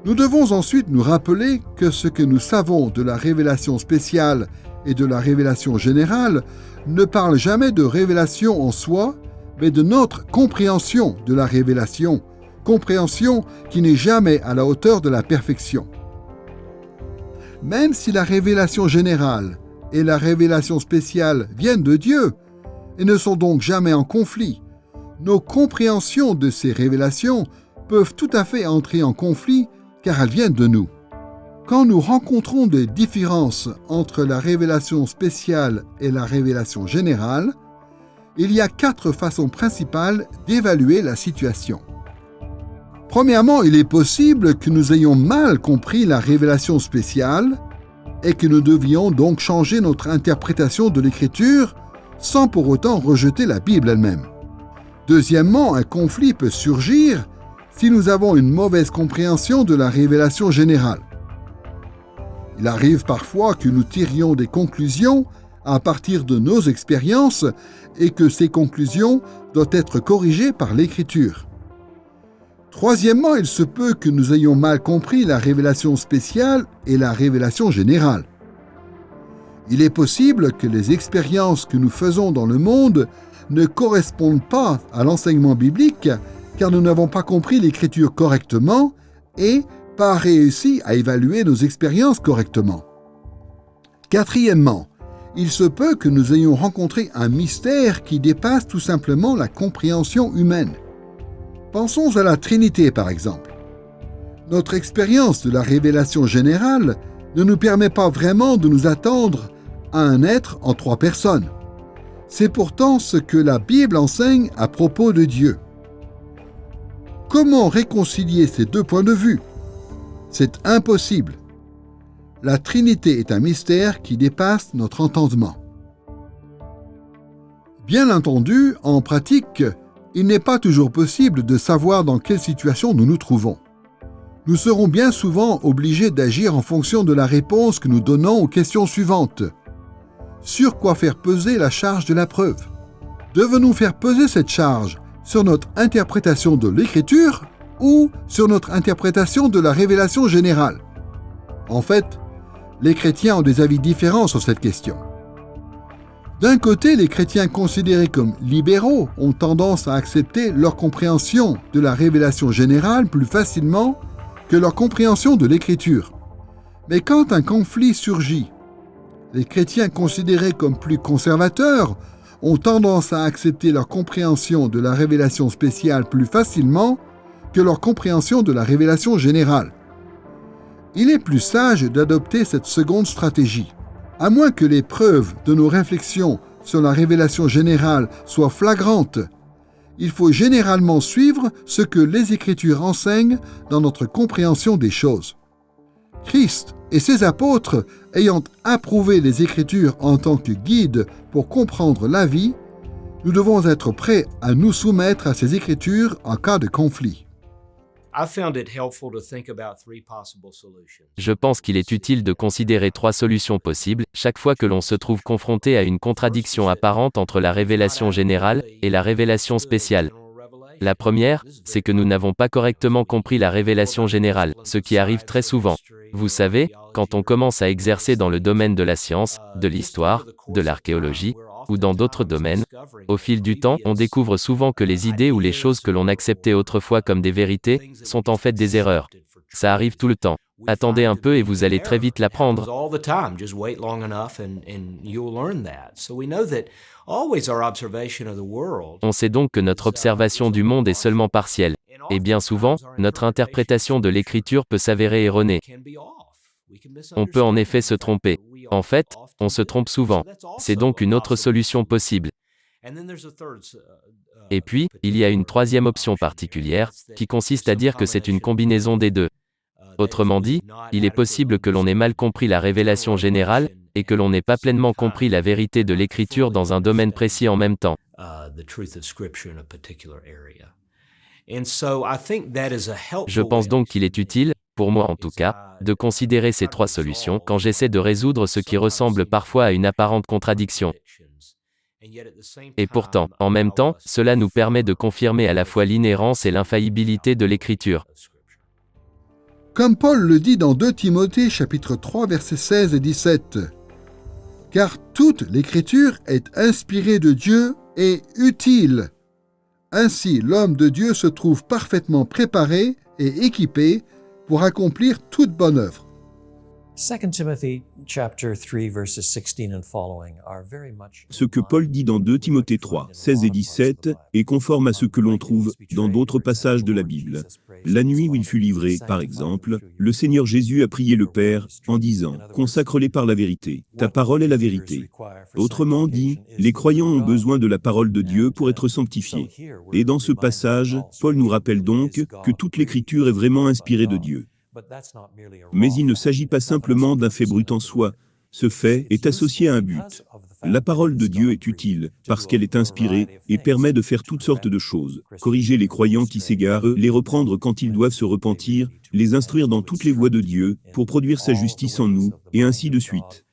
Nous devons ensuite nous rappeler que ce que nous savons de la révélation spéciale et de la révélation générale ne parle jamais de révélation en soi, mais de notre compréhension de la révélation, compréhension qui n'est jamais à la hauteur de la perfection. Même si la révélation générale et la révélation spéciale viennent de Dieu et ne sont donc jamais en conflit, nos compréhensions de ces révélations peuvent tout à fait entrer en conflit car elles viennent de nous. Quand nous rencontrons des différences entre la révélation spéciale et la révélation générale, il y a 4 façons principales d'évaluer la situation. Premièrement, il est possible que nous ayons mal compris la révélation spéciale et que nous devions donc changer notre interprétation de l'Écriture sans pour autant rejeter la Bible elle-même. Deuxièmement, un conflit peut surgir si nous avons une mauvaise compréhension de la révélation générale. Il arrive parfois que nous tirions des conclusions à partir de nos expériences et que ces conclusions doivent être corrigées par l'Écriture. Troisièmement, il se peut que nous ayons mal compris la révélation spéciale et la révélation générale. Il est possible que les expériences que nous faisons dans le monde ne correspondent pas à l'enseignement biblique car nous n'avons pas compris l'Écriture correctement et pas réussi à évaluer nos expériences correctement. Quatrièmement, il se peut que nous ayons rencontré un mystère qui dépasse tout simplement la compréhension humaine. Pensons à la Trinité par exemple. Notre expérience de la révélation générale ne nous permet pas vraiment de nous attendre à un être en 3 personnes. C'est pourtant ce que la Bible enseigne à propos de Dieu. Comment réconcilier ces 2 points de vue? C'est impossible. La Trinité est un mystère qui dépasse notre entendement. Bien entendu, en pratique, il n'est pas toujours possible de savoir dans quelle situation nous nous trouvons. Nous serons bien souvent obligés d'agir en fonction de la réponse que nous donnons aux questions suivantes. Sur quoi faire peser la charge de la preuve? Devons-nous faire peser cette charge sur notre interprétation de l'Écriture ou sur notre interprétation de la révélation générale? En fait, les chrétiens ont des avis différents sur cette question. D'un côté, les chrétiens considérés comme libéraux ont tendance à accepter leur compréhension de la révélation générale plus facilement que leur compréhension de l'Écriture. Mais quand un conflit surgit, les chrétiens considérés comme plus conservateurs ont tendance à accepter leur compréhension de la révélation spéciale plus facilement que leur compréhension de la révélation générale. Il est plus sage d'adopter cette seconde stratégie. À moins que les preuves de nos réflexions sur la révélation générale soient flagrantes, il faut généralement suivre ce que les Écritures enseignent dans notre compréhension des choses. Christ et ses apôtres ayant approuvé les Écritures en tant que guide pour comprendre la vie, nous devons être prêts à nous soumettre à ces Écritures en cas de conflit. Je pense qu'il est utile de considérer 3 solutions possibles chaque fois que l'on se trouve confronté à une contradiction apparente entre la révélation générale et la révélation spéciale. La première, c'est que nous n'avons pas correctement compris la révélation générale, ce qui arrive très souvent. Vous savez, quand on commence à exercer dans le domaine de la science, de l'histoire, de l'archéologie, ou dans d'autres domaines, au fil du temps, on découvre souvent que les idées ou les choses que l'on acceptait autrefois comme des vérités sont en fait des erreurs. Ça arrive tout le temps. Attendez un peu et vous allez très vite l'apprendre. On sait donc que notre observation du monde est seulement partielle. Et bien souvent, notre interprétation de l'écriture peut s'avérer erronée. On peut en effet se tromper. En fait, on se trompe souvent. C'est donc une autre solution possible. Et puis, il y a une troisième option particulière, qui consiste à dire que c'est une combinaison des deux. Autrement dit, il est possible que l'on ait mal compris la révélation générale, et que l'on n'ait pas pleinement compris la vérité de l'écriture dans un domaine précis en même temps. Je pense donc qu'il est utile, pour moi en tout cas, de considérer ces 3 solutions quand j'essaie de résoudre ce qui ressemble parfois à une apparente contradiction. Et pourtant, en même temps, cela nous permet de confirmer à la fois l'inhérence et l'infaillibilité de l'écriture. Comme Paul le dit dans 2 Timothée chapitre 3 versets 16 et 17. « Car toute l'écriture est inspirée de Dieu et utile. Ainsi l'homme de Dieu se trouve parfaitement préparé et équipé pour accomplir toute bonne œuvre. » 2 Timothy chapter 3 verses 16 and following are very much Ce que Paul dit dans 2 Timothée 3, 16 et 17 est conforme à ce que l'on trouve dans d'autres passages de la Bible. La nuit où il fut livré, par exemple, le Seigneur Jésus a prié le Père en disant « Consacre-les par la vérité, ta parole est la vérité ». Autrement dit, les croyants ont besoin de la parole de Dieu pour être sanctifiés. Et dans ce passage, Paul nous rappelle donc que toute l'Écriture est vraiment inspirée de Dieu. Mais il ne s'agit pas simplement d'un fait brut en soi. Ce fait est associé à un but. La parole de Dieu est utile, parce qu'elle est inspirée, et permet de faire toutes sortes de choses. Corriger les croyants qui s'égarent, les reprendre quand ils doivent se repentir, les instruire dans toutes les voies de Dieu, pour produire sa justice en nous, et ainsi de suite.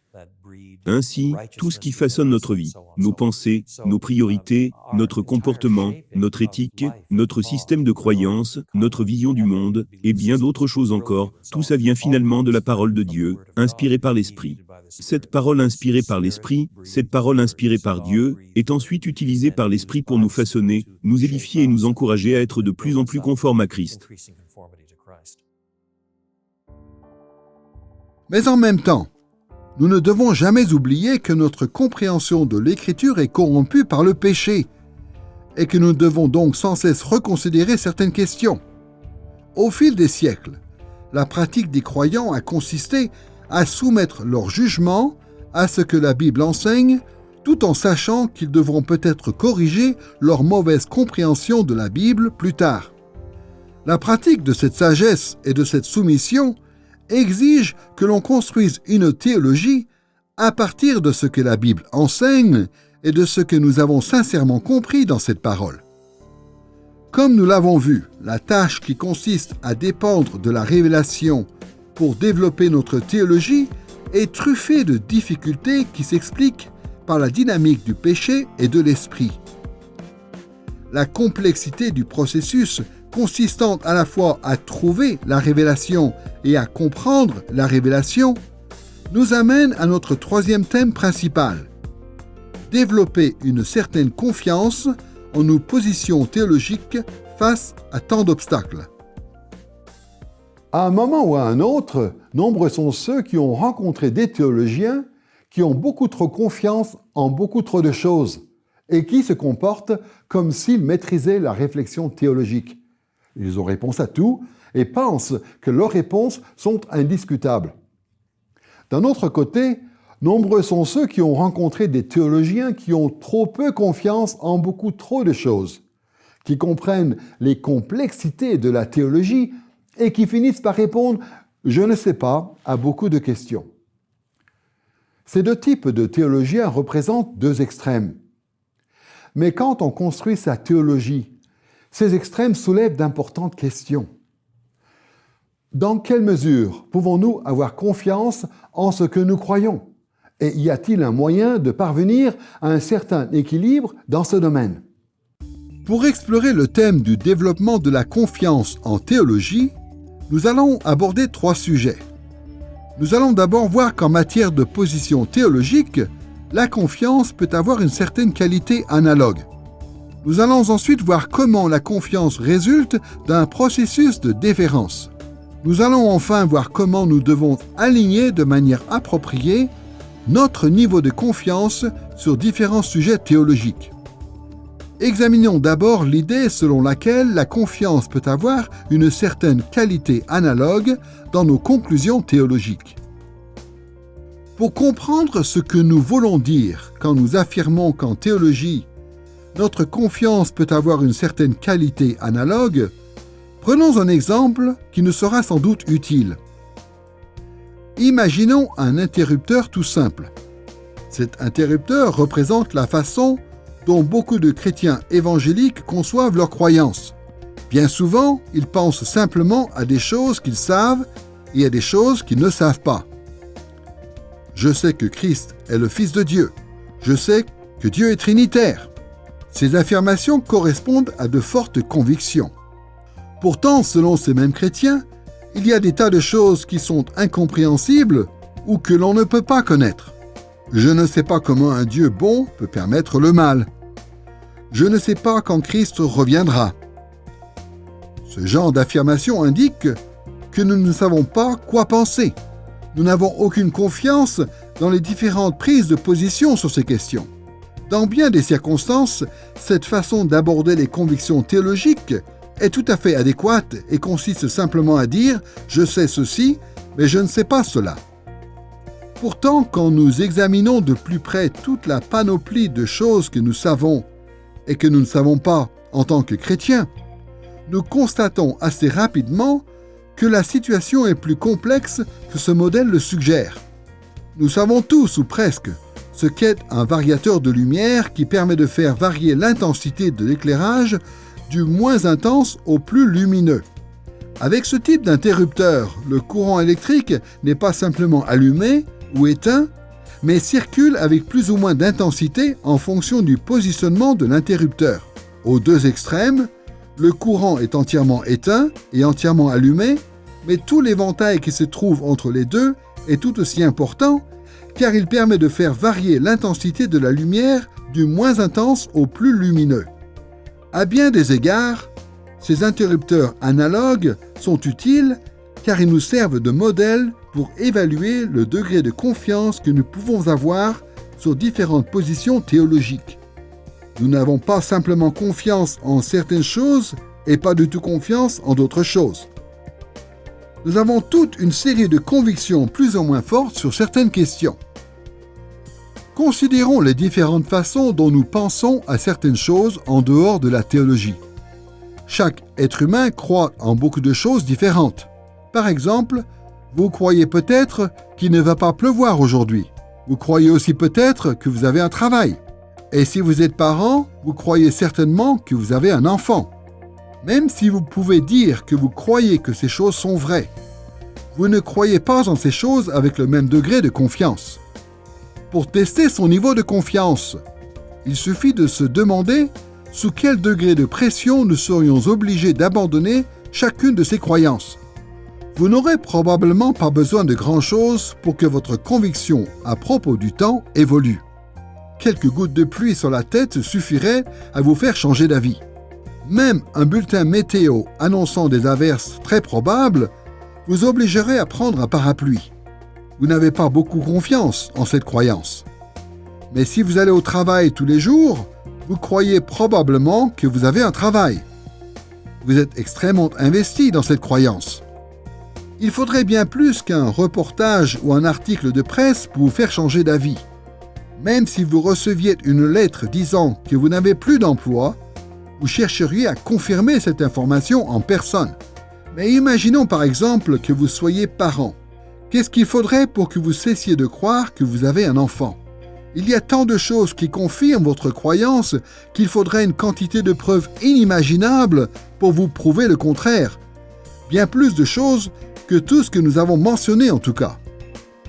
Ainsi, tout ce qui façonne notre vie, nos pensées, nos priorités, notre comportement, notre éthique, notre système de croyance, notre vision du monde, et bien d'autres choses encore, tout ça vient finalement de la parole de Dieu, inspirée par l'Esprit. Cette parole inspirée par l'Esprit, cette parole inspirée par Dieu, est ensuite utilisée par l'Esprit pour nous façonner, nous édifier et nous encourager à être de plus en plus conformes à Christ. Mais en même temps, nous ne devons jamais oublier que notre compréhension de l'Écriture est corrompue par le péché et que nous devons donc sans cesse reconsidérer certaines questions. Au fil des siècles, la pratique des croyants a consisté à soumettre leur jugement à ce que la Bible enseigne, tout en sachant qu'ils devront peut-être corriger leur mauvaise compréhension de la Bible plus tard. La pratique de cette sagesse et de cette soumission exige que l'on construise une théologie à partir de ce que la Bible enseigne et de ce que nous avons sincèrement compris dans cette parole. Comme nous l'avons vu, la tâche qui consiste à dépendre de la révélation pour développer notre théologie est truffée de difficultés qui s'expliquent par la dynamique du péché et de l'esprit. La complexité du processus consistant à la fois à trouver la révélation et à comprendre la révélation, nous amène à notre troisième thème principal. Développer une certaine confiance en nos positions théologiques face à tant d'obstacles. À un moment ou à un autre, nombreux sont ceux qui ont rencontré des théologiens qui ont beaucoup trop confiance en beaucoup trop de choses et qui se comportent comme s'ils maîtrisaient la réflexion théologique. Ils ont réponse à tout et pensent que leurs réponses sont indiscutables. D'un autre côté, nombreux sont ceux qui ont rencontré des théologiens qui ont trop peu confiance en beaucoup trop de choses, qui comprennent les complexités de la théologie et qui finissent par répondre « je ne sais pas » à beaucoup de questions. Ces deux types de théologiens représentent deux extrêmes. Mais quand on construit sa théologie, ces extrêmes soulèvent d'importantes questions. Dans quelle mesure pouvons-nous avoir confiance en ce que nous croyons? Et y a-t-il un moyen de parvenir à un certain équilibre dans ce domaine? Pour explorer le thème du développement de la confiance en théologie, nous allons aborder 3 sujets. Nous allons d'abord voir qu'en matière de position théologique, la confiance peut avoir une certaine qualité analogue. Nous allons ensuite voir comment la confiance résulte d'un processus de déférence. Nous allons enfin voir comment nous devons aligner de manière appropriée notre niveau de confiance sur différents sujets théologiques. Examinons d'abord l'idée selon laquelle la confiance peut avoir une certaine qualité analogue dans nos conclusions théologiques. Pour comprendre ce que nous voulons dire quand nous affirmons qu'en théologie, notre confiance peut avoir une certaine qualité analogue, prenons un exemple qui nous sera sans doute utile. Imaginons un interrupteur tout simple. Cet interrupteur représente la façon dont beaucoup de chrétiens évangéliques conçoivent leurs croyances. Bien souvent, ils pensent simplement à des choses qu'ils savent et à des choses qu'ils ne savent pas. Je sais que Christ est le Fils de Dieu. Je sais que Dieu est trinitaire. Ces affirmations correspondent à de fortes convictions. Pourtant, selon ces mêmes chrétiens, il y a des tas de choses qui sont incompréhensibles ou que l'on ne peut pas connaître. Je ne sais pas comment un Dieu bon peut permettre le mal. Je ne sais pas quand Christ reviendra. Ce genre d'affirmation indique que nous ne savons pas quoi penser. Nous n'avons aucune confiance dans les différentes prises de position sur ces questions. Dans bien des circonstances, cette façon d'aborder les convictions théologiques est tout à fait adéquate et consiste simplement à dire « je sais ceci, mais je ne sais pas cela ». Pourtant, quand nous examinons de plus près toute la panoplie de choses que nous savons et que nous ne savons pas en tant que chrétiens, nous constatons assez rapidement que la situation est plus complexe que ce modèle le suggère. Nous savons tous, ou presque, ce qu'est un variateur de lumière qui permet de faire varier l'intensité de l'éclairage du moins intense au plus lumineux. Avec ce type d'interrupteur, le courant électrique n'est pas simplement allumé ou éteint, mais circule avec plus ou moins d'intensité en fonction du positionnement de l'interrupteur. Aux deux extrêmes, le courant est entièrement éteint et entièrement allumé, mais tout l'éventail qui se trouve entre les deux est tout aussi important car il permet de faire varier l'intensité de la lumière du moins intense au plus lumineux. À bien des égards, ces interrupteurs analogues sont utiles car ils nous servent de modèle pour évaluer le degré de confiance que nous pouvons avoir sur différentes positions théologiques. Nous n'avons pas simplement confiance en certaines choses et pas du tout confiance en d'autres choses. Nous avons toute une série de convictions plus ou moins fortes sur certaines questions. Considérons les différentes façons dont nous pensons à certaines choses en dehors de la théologie. Chaque être humain croit en beaucoup de choses différentes. Par exemple, vous croyez peut-être qu'il ne va pas pleuvoir aujourd'hui. Vous croyez aussi peut-être que vous avez un travail. Et si vous êtes parent, vous croyez certainement que vous avez un enfant. Même si vous pouvez dire que vous croyez que ces choses sont vraies, vous ne croyez pas en ces choses avec le même degré de confiance. Pour tester son niveau de confiance, il suffit de se demander sous quel degré de pression nous serions obligés d'abandonner chacune de ces croyances. Vous n'aurez probablement pas besoin de grand-chose pour que votre conviction à propos du temps évolue. Quelques gouttes de pluie sur la tête suffiraient à vous faire changer d'avis. Même un bulletin météo annonçant des averses très probables vous obligerait à prendre un parapluie. Vous n'avez pas beaucoup confiance en cette croyance. Mais si vous allez au travail tous les jours, Vous croyez probablement que vous avez un travail. Vous êtes extrêmement investi dans cette croyance. Il faudrait bien plus qu'un reportage ou un article de presse pour vous faire changer d'avis. Même si vous receviez une lettre disant que vous n'avez plus d'emploi, vous chercheriez à confirmer cette information en personne. Mais imaginons par exemple que vous soyez parent. Qu'est-ce qu'il faudrait pour que vous cessiez de croire que vous avez un enfant ? Il y a tant de choses qui confirment votre croyance qu'il faudrait une quantité de preuves inimaginables pour vous prouver le contraire. Bien plus de choses que tout ce que nous avons mentionné en tout cas.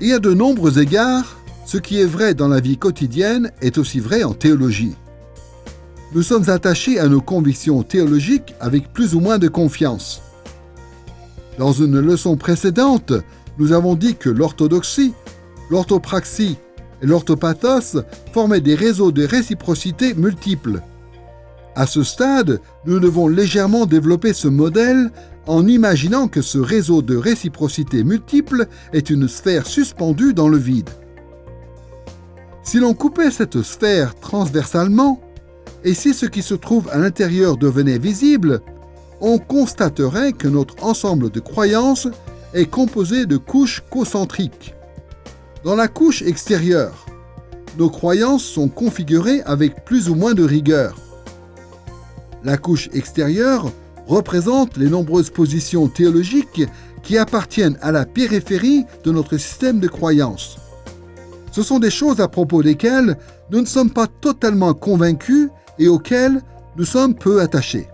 Et à de nombreux égards, ce qui est vrai dans la vie quotidienne est aussi vrai en théologie. Nous sommes attachés à nos convictions théologiques avec plus ou moins de confiance. Dans une leçon précédente, nous avons dit que l'orthodoxie, l'orthopraxie et l'orthopathos formaient des réseaux de réciprocité multiples. À ce stade, nous devons légèrement développer ce modèle en imaginant que ce réseau de réciprocité multiple est une sphère suspendue dans le vide. Si l'on coupait cette sphère transversalement, et si ce qui se trouve à l'intérieur devenait visible, on constaterait que notre ensemble de croyances est composé de couches concentriques. Dans la couche extérieure, nos croyances sont configurées avec plus ou moins de rigueur. La couche extérieure représente les nombreuses positions théologiques qui appartiennent à la périphérie de notre système de croyances. Ce sont des choses à propos desquelles nous ne sommes pas totalement convaincus et auxquelles nous sommes peu attachés.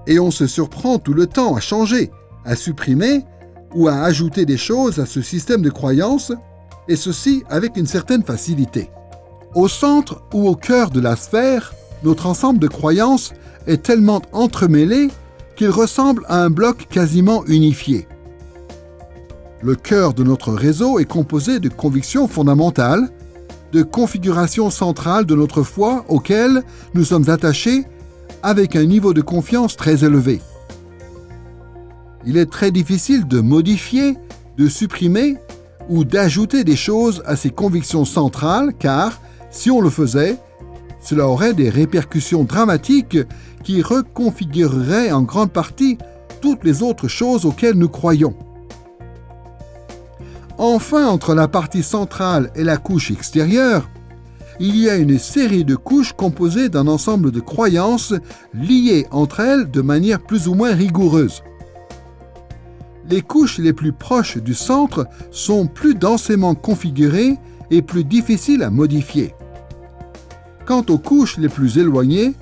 Et on se surprend tout le temps à changer, à supprimer ou à ajouter des choses à ce système de croyances, et ceci avec une certaine facilité. Au centre ou au cœur de la sphère, notre ensemble de croyances est tellement entremêlé qu'il ressemble à un bloc quasiment unifié. Le cœur de notre réseau est composé de convictions fondamentales, de configurations centrales de notre foi auxquelles nous sommes attachés avec un niveau de confiance très élevé. Il est très difficile de modifier, de supprimer ou d'ajouter des choses à ces convictions centrales car, si on le faisait, cela aurait des répercussions dramatiques qui reconfigureraient en grande partie toutes les autres choses auxquelles nous croyons. Enfin, entre la partie centrale et la couche extérieure, il y a une série de couches composées d'un ensemble de croyances liées entre elles de manière plus ou moins rigoureuse. Les couches les plus proches du centre sont plus densément configurées et plus difficiles à modifier. Quant aux couches les plus éloignées,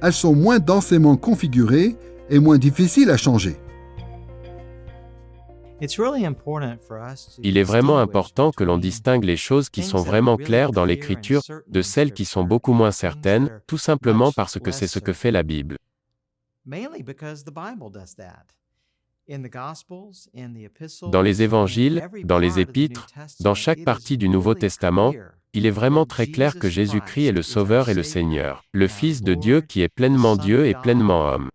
elles sont moins densément configurées et moins difficiles à changer. Il est vraiment important que l'on distingue les choses qui sont vraiment claires dans l'Écriture de celles qui sont beaucoup moins certaines, tout simplement parce que c'est ce que fait la Bible. Dans les évangiles, dans les épîtres, dans chaque partie du Nouveau Testament, il est vraiment très clair que Jésus-Christ est le Sauveur et le Seigneur, le Fils de Dieu qui est pleinement Dieu et pleinement homme.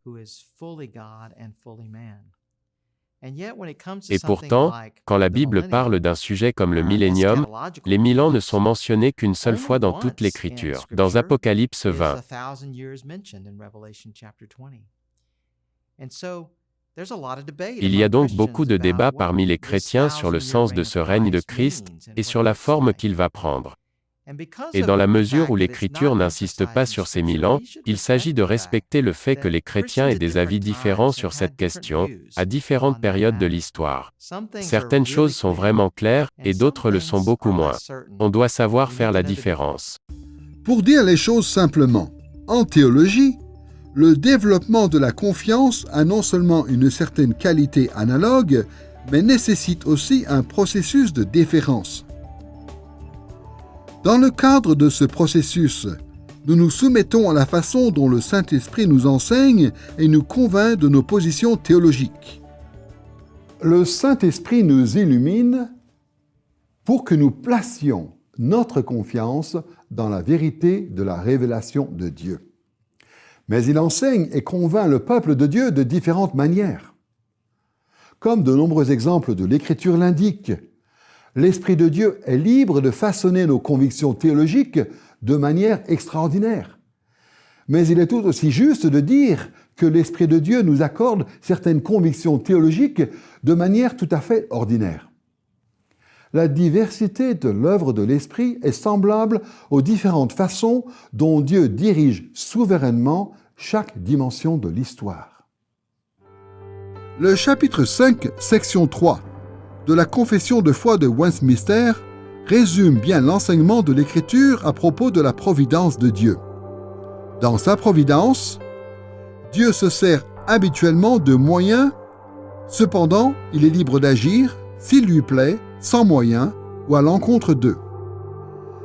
Et pourtant, quand la Bible parle d'un sujet comme le millénium, les 1000 ans ne sont mentionnés qu'une seule fois dans toute l'Écriture, dans Apocalypse 20. Il y a donc beaucoup de débats parmi les chrétiens sur le sens de ce règne de Christ et sur la forme qu'il va prendre. Et dans la mesure où l'Écriture n'insiste pas sur ces 1000 ans, il s'agit de respecter le fait que les chrétiens aient des avis différents sur cette question, à différentes périodes de l'histoire. Certaines choses sont vraiment claires, et d'autres le sont beaucoup moins. On doit savoir faire la différence. Pour dire les choses simplement, en théologie, le développement de la confiance a non seulement une certaine qualité analogue, mais nécessite aussi un processus de déférence. Dans le cadre de ce processus, nous nous soumettons à la façon dont le Saint-Esprit nous enseigne et nous convainc de nos positions théologiques. Le Saint-Esprit nous illumine pour que nous placions notre confiance dans la vérité de la révélation de Dieu. Mais il enseigne et convainc le peuple de Dieu de différentes manières. Comme de nombreux exemples de l'Écriture l'indiquent, l'Esprit de Dieu est libre de façonner nos convictions théologiques de manière extraordinaire. Mais il est tout aussi juste de dire que l'Esprit de Dieu nous accorde certaines convictions théologiques de manière tout à fait ordinaire. La diversité de l'œuvre de l'Esprit est semblable aux différentes façons dont Dieu dirige souverainement chaque dimension de l'histoire. Le chapitre 5, section 3 de la Confession de foi de Westminster résume bien l'enseignement de l'Écriture à propos de la providence de Dieu. Dans sa providence, Dieu se sert habituellement de moyens, cependant, il est libre d'agir, s'il lui plaît, sans moyens ou à l'encontre d'eux.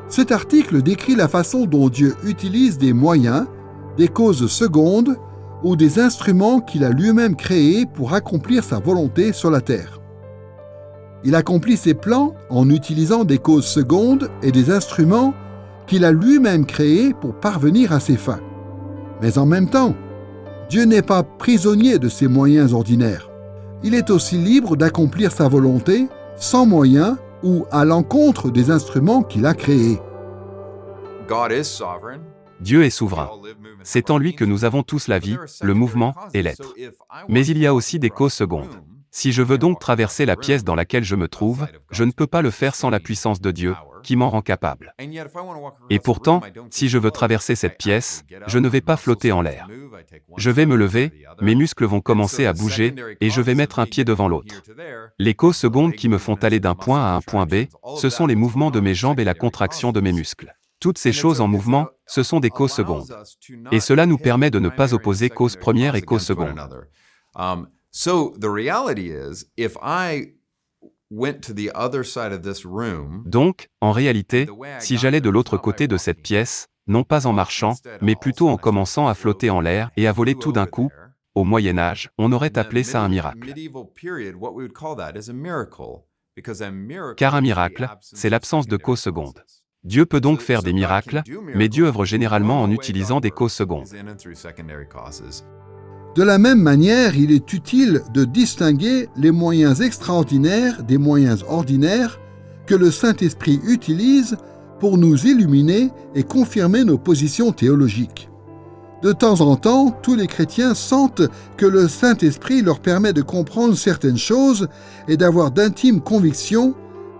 Cet article décrit la façon dont Dieu utilise des moyens, des causes secondes ou des instruments qu'il a lui-même créés pour accomplir sa volonté sur la terre. Il accomplit ses plans en utilisant des causes secondes et des instruments qu'il a lui-même créés pour parvenir à ses fins. Mais en même temps, Dieu n'est pas prisonnier de ses moyens ordinaires. Il est aussi libre d'accomplir sa volonté sans moyens ou à l'encontre des instruments qu'il a créés. Dieu est souverain. C'est en lui que nous avons tous la vie, le mouvement et l'être. Mais il y a aussi des causes secondes. Si je veux donc traverser la pièce dans laquelle je me trouve, je ne peux pas le faire sans la puissance de Dieu, qui m'en rend capable. Et pourtant, si je veux traverser cette pièce, je ne vais pas flotter en l'air. Je vais me lever, mes muscles vont commencer à bouger, et je vais mettre un pied devant l'autre. Les causes secondes qui me font aller d'un point à un point B, ce sont les mouvements de mes jambes et la contraction de mes muscles. Toutes ces choses en mouvement, ce sont des causes secondes. Et cela nous permet de ne pas opposer cause première et cause seconde. Donc, en réalité, si j'allais de l'autre côté de cette pièce, non pas en marchant, mais plutôt en commençant à flotter en l'air et à voler tout d'un coup, au Moyen Âge, on aurait appelé ça un miracle. Car un miracle, c'est l'absence de cause seconde. Dieu peut donc faire des miracles, mais Dieu œuvre généralement en utilisant des causes secondes. De la même manière, il est utile de distinguer les moyens extraordinaires des moyens ordinaires que le Saint-Esprit utilise pour nous illuminer et confirmer nos positions théologiques. De temps en temps, tous les chrétiens sentent que le Saint-Esprit leur permet de comprendre certaines choses et d'avoir d'intimes convictions,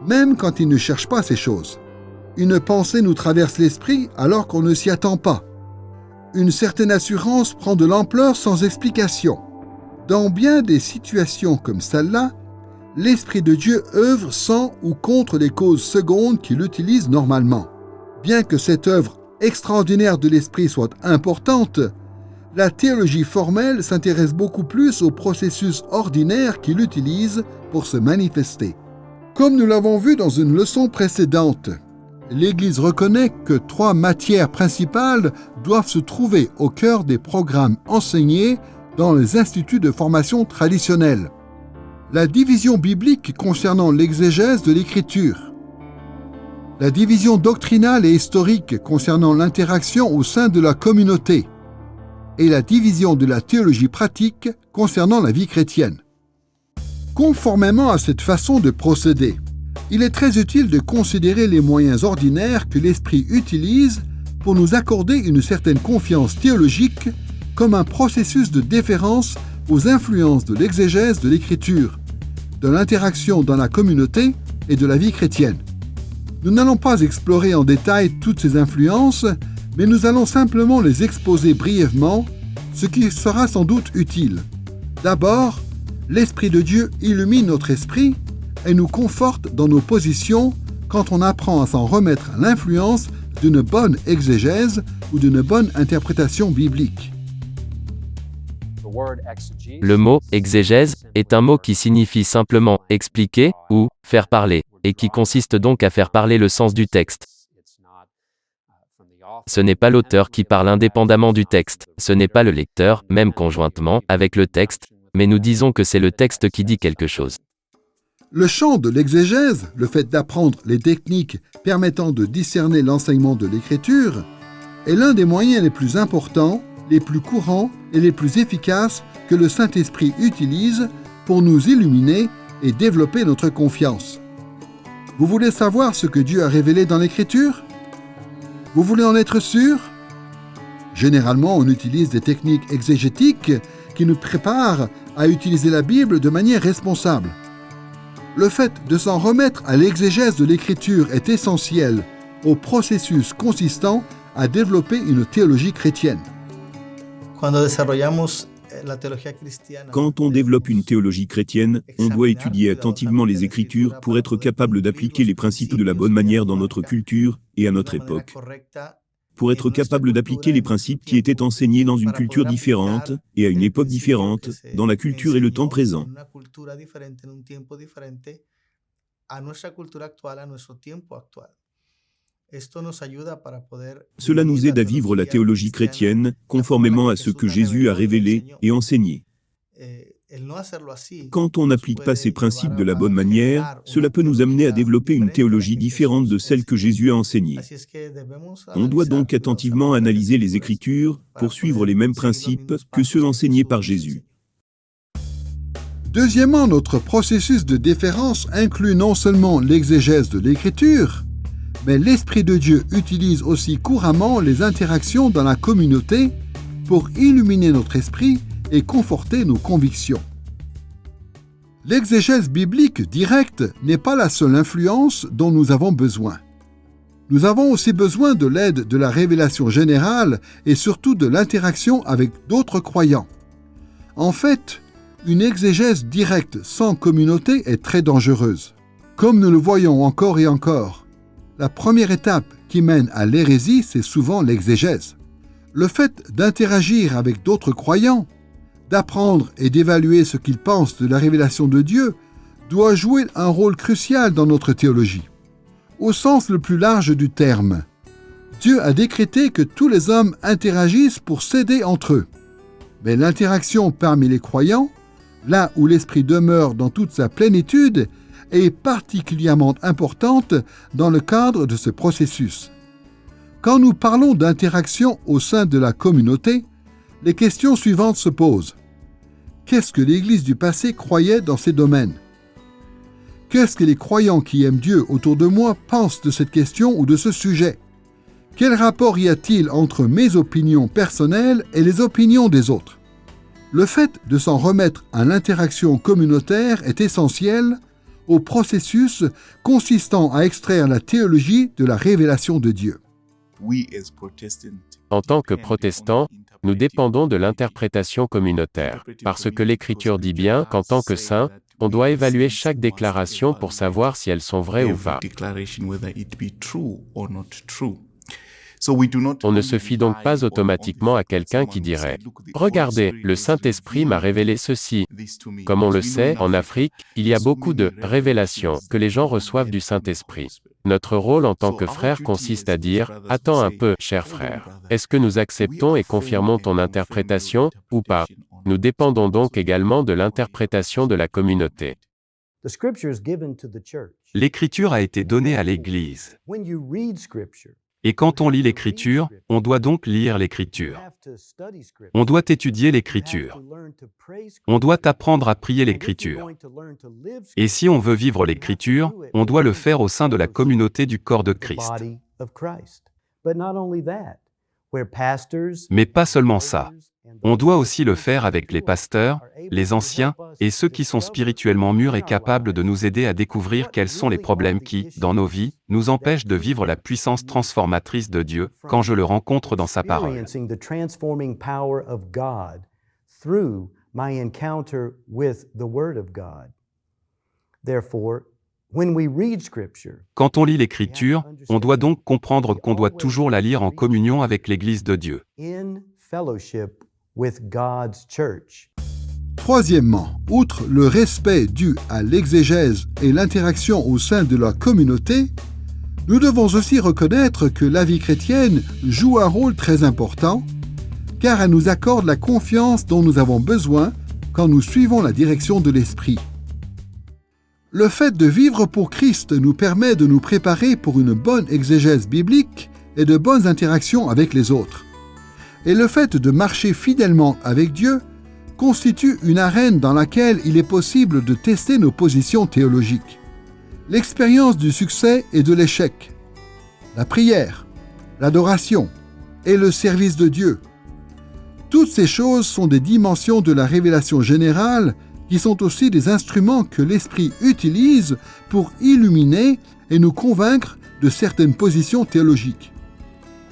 même quand ils ne cherchent pas ces choses. Une pensée nous traverse l'esprit alors qu'on ne s'y attend pas. Une certaine assurance prend de l'ampleur sans explication. Dans bien des situations comme celle-là, l'Esprit de Dieu œuvre sans ou contre les causes secondes qu'il utilise normalement. Bien que cette œuvre extraordinaire de l'Esprit soit importante, la théologie formelle s'intéresse beaucoup plus au processus ordinaire qu'il utilise pour se manifester. Comme nous l'avons vu dans une leçon précédente, l'Église reconnaît que 3 matières principales doivent se trouver au cœur des programmes enseignés dans les instituts de formation traditionnels. La division biblique concernant l'exégèse de l'Écriture, la division doctrinale et historique concernant l'interaction au sein de la communauté, et la division de la théologie pratique concernant la vie chrétienne. Conformément à cette façon de procéder, il est très utile de considérer les moyens ordinaires que l'Esprit utilise pour nous accorder une certaine confiance théologique comme un processus de déférence aux influences de l'exégèse de l'Écriture, de l'interaction dans la communauté et de la vie chrétienne. Nous n'allons pas explorer en détail toutes ces influences, mais nous allons simplement les exposer brièvement, ce qui sera sans doute utile. D'abord, l'Esprit de Dieu illumine notre esprit et nous conforte dans nos positions quand on apprend à s'en remettre à l'influence d'une bonne exégèse ou d'une bonne interprétation biblique. Le mot « exégèse » est un mot qui signifie simplement « expliquer » ou « faire parler », et qui consiste donc à faire parler le sens du texte. Ce n'est pas l'auteur qui parle indépendamment du texte, ce n'est pas le lecteur, même conjointement, avec le texte, mais nous disons que c'est le texte qui dit quelque chose. Le champ de l'exégèse, le fait d'apprendre les techniques permettant de discerner l'enseignement de l'Écriture, est l'un des moyens les plus importants, les plus courants et les plus efficaces que le Saint-Esprit utilise pour nous illuminer et développer notre confiance. Vous voulez savoir ce que Dieu a révélé dans l'Écriture ? Vous voulez en être sûr ? Généralement, on utilise des techniques exégétiques qui nous préparent à utiliser la Bible de manière responsable. Le fait de s'en remettre à l'exégèse de l'Écriture est essentiel au processus consistant à développer une théologie chrétienne. Quand on développe une théologie chrétienne, on doit étudier attentivement les Écritures pour être capable d'appliquer les principes de la bonne manière dans notre culture et à notre époque. Pour être capable d'appliquer les principes qui étaient enseignés dans une culture différente et à une époque différente, dans la culture et le temps présent. Cela nous aide à vivre la théologie chrétienne conformément à ce que Jésus a révélé et enseigné. Quand on n'applique pas ces principes de la bonne manière, cela peut nous amener à développer une théologie différente de celle que Jésus a enseignée. On doit donc attentivement analyser les Écritures pour suivre les mêmes principes que ceux enseignés par Jésus. Deuxièmement, notre processus de déférence inclut non seulement l'exégèse de l'Écriture, mais l'Esprit de Dieu utilise aussi couramment les interactions dans la communauté pour illuminer notre esprit et conforter nos convictions. L'exégèse biblique directe n'est pas la seule influence dont nous avons besoin. Nous avons aussi besoin de l'aide de la révélation générale et surtout de l'interaction avec d'autres croyants. En fait, une exégèse directe sans communauté est très dangereuse. Comme nous le voyons encore et encore, la première étape qui mène à l'hérésie, c'est souvent l'exégèse. Le fait d'interagir avec d'autres croyants, d'apprendre et d'évaluer ce qu'ils pensent de la révélation de Dieu, doit jouer un rôle crucial dans notre théologie. Au sens le plus large du terme, Dieu a décrété que tous les hommes interagissent pour s'aider entre eux. Mais l'interaction parmi les croyants, là où l'Esprit demeure dans toute sa plénitude, est particulièrement importante dans le cadre de ce processus. Quand nous parlons d'interaction au sein de la communauté, les questions suivantes se posent. Qu'est-ce que l'Église du passé croyait dans ces domaines? Qu'est-ce que les croyants qui aiment Dieu autour de moi pensent de cette question ou de ce sujet? Quel rapport y a-t-il entre mes opinions personnelles et les opinions des autres? Le fait de s'en remettre à l'interaction communautaire est essentiel au processus consistant à extraire la théologie de la révélation de Dieu. En tant que protestants, nous dépendons de l'interprétation communautaire, parce que l'Écriture dit bien qu'en tant que saints, on doit évaluer chaque déclaration pour savoir si elles sont vraies ou pas. On ne se fie donc pas automatiquement à quelqu'un qui dirait « Regardez, le Saint-Esprit m'a révélé ceci ». Comme on le sait, en Afrique, il y a beaucoup de « révélations » que les gens reçoivent du Saint-Esprit. Notre rôle en tant que frère consiste à dire « Attends un peu, cher frère. Est-ce que nous acceptons et confirmons ton interprétation, ou pas ?» Nous dépendons donc également de l'interprétation de la communauté. L'Écriture a été donnée à l'Église. Et quand on lit l'Écriture, on doit donc lire l'Écriture. On doit étudier l'Écriture. On doit apprendre à prier l'Écriture. Et si on veut vivre l'Écriture, on doit le faire au sein de la communauté du corps de Christ. Mais pas seulement ça. On doit aussi le faire avec les pasteurs, les anciens, et ceux qui sont spirituellement mûrs et capables de nous aider à découvrir quels sont les problèmes qui, dans nos vies, nous empêchent de vivre la puissance transformatrice de Dieu quand je le rencontre dans sa parole. Quand on lit l'Écriture, on doit donc comprendre qu'on doit toujours la lire en communion avec l'Église de Dieu. Troisièmement, outre le respect dû à l'exégèse et l'interaction au sein de la communauté, nous devons aussi reconnaître que la vie chrétienne joue un rôle très important, car elle nous accorde la confiance dont nous avons besoin quand nous suivons la direction de l'Esprit. Le fait de vivre pour Christ nous permet de nous préparer pour une bonne exégèse biblique et de bonnes interactions avec les autres. Et le fait de marcher fidèlement avec Dieu constitue une arène dans laquelle il est possible de tester nos positions théologiques. L'expérience du succès et de l'échec, la prière, l'adoration et le service de Dieu Toutes ces choses sont des dimensions de la révélation générale qui sont aussi des instruments que l'Esprit utilise pour illuminer et nous convaincre de certaines positions théologiques.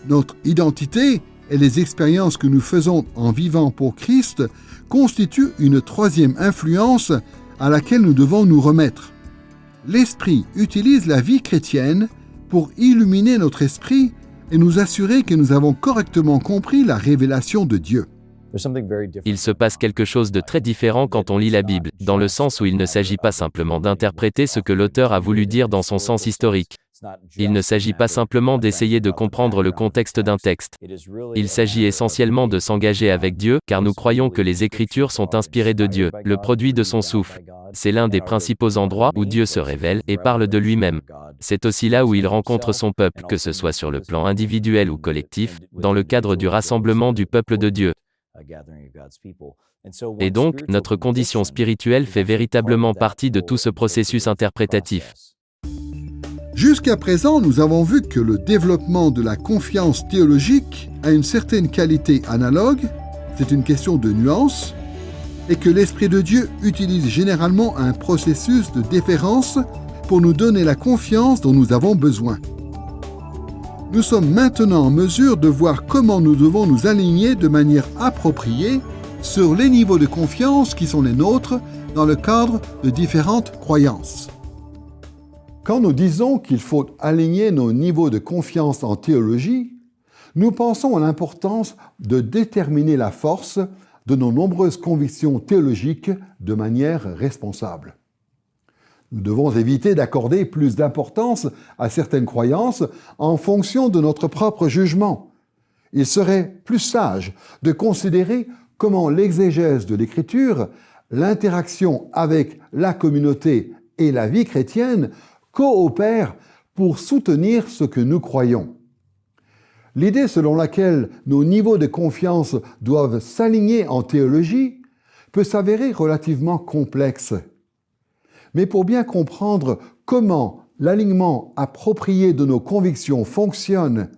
Notre identité et les expériences que nous faisons en vivant pour Christ constituent une troisième influence à laquelle nous devons nous remettre. L'Esprit utilise la vie chrétienne pour illuminer notre esprit et nous assurer que nous avons correctement compris la révélation de Dieu. Il se passe quelque chose de très différent quand on lit la Bible, dans le sens où il ne s'agit pas simplement d'interpréter ce que l'auteur a voulu dire dans son sens historique. Il ne s'agit pas simplement d'essayer de comprendre le contexte d'un texte. Il s'agit essentiellement de s'engager avec Dieu, car nous croyons que les Écritures sont inspirées de Dieu, le produit de son souffle. C'est l'un des principaux endroits où Dieu se révèle et parle de lui-même. C'est aussi là où il rencontre son peuple, que ce soit sur le plan individuel ou collectif, dans le cadre du rassemblement du peuple de Dieu. Et donc, notre condition spirituelle fait véritablement partie de tout ce processus interprétatif. Jusqu'à présent, nous avons vu que le développement de la confiance théologique a une certaine qualité analogue, c'est une question de nuance, et que l'Esprit de Dieu utilise généralement un processus de déférence pour nous donner la confiance dont nous avons besoin. Nous sommes maintenant en mesure de voir comment nous devons nous aligner de manière appropriée sur les niveaux de confiance qui sont les nôtres dans le cadre de différentes croyances. Quand nous disons qu'il faut aligner nos niveaux de confiance en théologie, nous pensons à l'importance de déterminer la force de nos nombreuses convictions théologiques de manière responsable. Nous devons éviter d'accorder plus d'importance à certaines croyances en fonction de notre propre jugement. Il serait plus sage de considérer comment l'exégèse de l'Écriture, l'interaction avec la communauté et la vie chrétienne coopèrent pour soutenir ce que nous croyons. L'idée selon laquelle nos niveaux de confiance doivent s'aligner en théologie peut s'avérer relativement complexe. Mais pour bien comprendre comment l'alignement approprié de nos convictions fonctionne,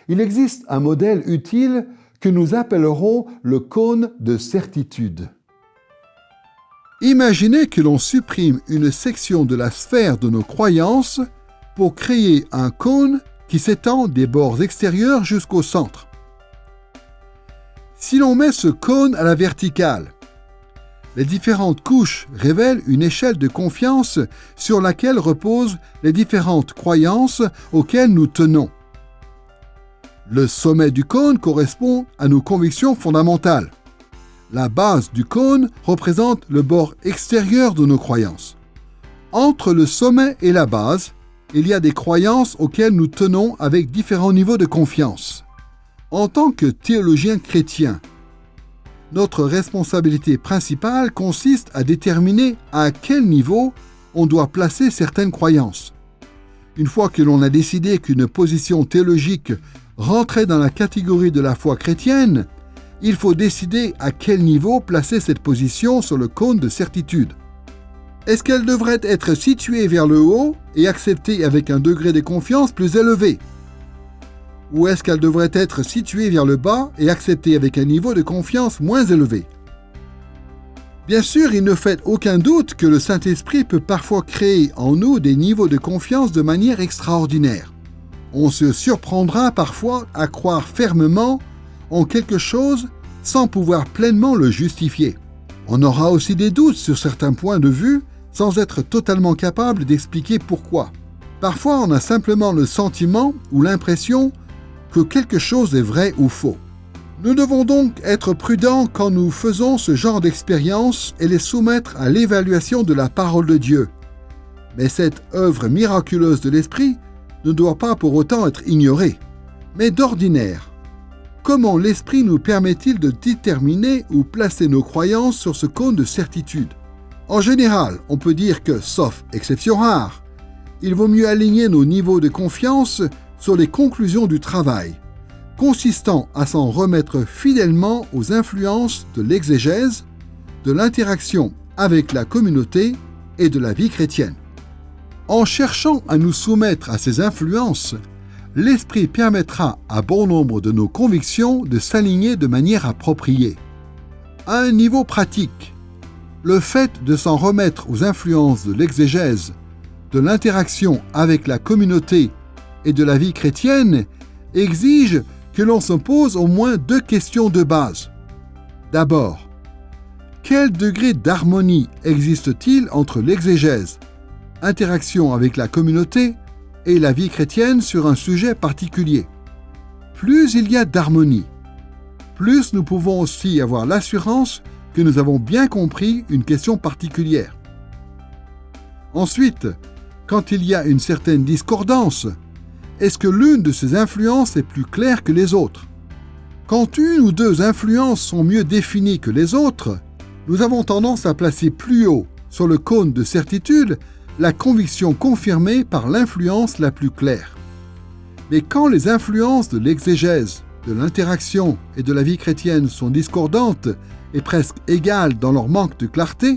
il existe un modèle utile que nous appellerons le cône de certitude. Imaginez que l'on supprime une section de la sphère de nos croyances pour créer un cône qui s'étend des bords extérieurs jusqu'au centre. Si l'on met ce cône à la verticale, les différentes couches révèlent une échelle de confiance sur laquelle reposent les différentes croyances auxquelles nous tenons. Le sommet du cône correspond à nos convictions fondamentales. La base du cône représente le bord extérieur de nos croyances. Entre le sommet et la base, il y a des croyances auxquelles nous tenons avec différents niveaux de confiance. En tant que théologiens chrétiens, notre responsabilité principale consiste à déterminer à quel niveau on doit placer certaines croyances. Une fois que l'on a décidé qu'une position théologique rentrait dans la catégorie de la foi chrétienne, il faut décider à quel niveau placer cette position sur le cône de certitude. Est-ce qu'elle devrait être située vers le haut et acceptée avec un degré de confiance plus élevé? Ou est-ce qu'elle devrait être située vers le bas et acceptée avec un niveau de confiance moins élevé? Bien sûr, il ne fait aucun doute que le Saint-Esprit peut parfois créer en nous des niveaux de confiance de manière extraordinaire. On se surprendra parfois à croire fermement en quelque chose sans pouvoir pleinement le justifier. On aura aussi des doutes sur certains points de vue sans être totalement capable d'expliquer pourquoi. Parfois, on a simplement le sentiment ou l'impression que quelque chose est vrai ou faux. Nous devons donc être prudents quand nous faisons ce genre d'expériences et les soumettre à l'évaluation de la parole de Dieu. Mais cette œuvre miraculeuse de l'Esprit ne doit pas pour autant être ignorée. Mais d'ordinaire, comment l'Esprit nous permet-il de déterminer ou placer nos croyances sur ce cône de certitude? En général, on peut dire que, sauf exception rare, il vaut mieux aligner nos niveaux de confiance sur les conclusions du travail, consistant à s'en remettre fidèlement aux influences de l'exégèse, de l'interaction avec la communauté et de la vie chrétienne. En cherchant à nous soumettre à ces influences, l'Esprit permettra à bon nombre de nos convictions de s'aligner de manière appropriée. À un niveau pratique, le fait de s'en remettre aux influences de l'exégèse, de l'interaction avec la communauté et de la vie chrétienne exige que l'on se pose au moins 2 questions de base. D'abord, quel degré d'harmonie existe-t-il entre l'exégèse, interaction avec la communauté et la vie chrétienne sur un sujet particulier? Plus il y a d'harmonie, plus nous pouvons aussi avoir l'assurance que nous avons bien compris une question particulière. Ensuite, quand il y a une certaine discordance, est-ce que l'une de ces influences est plus claire que les autres? Quand une ou 2 influences sont mieux définies que les autres, nous avons tendance à placer plus haut sur le cône de certitude la conviction confirmée par l'influence la plus claire. Mais quand les influences de l'exégèse, de l'interaction et de la vie chrétienne sont discordantes et presque égales dans leur manque de clarté,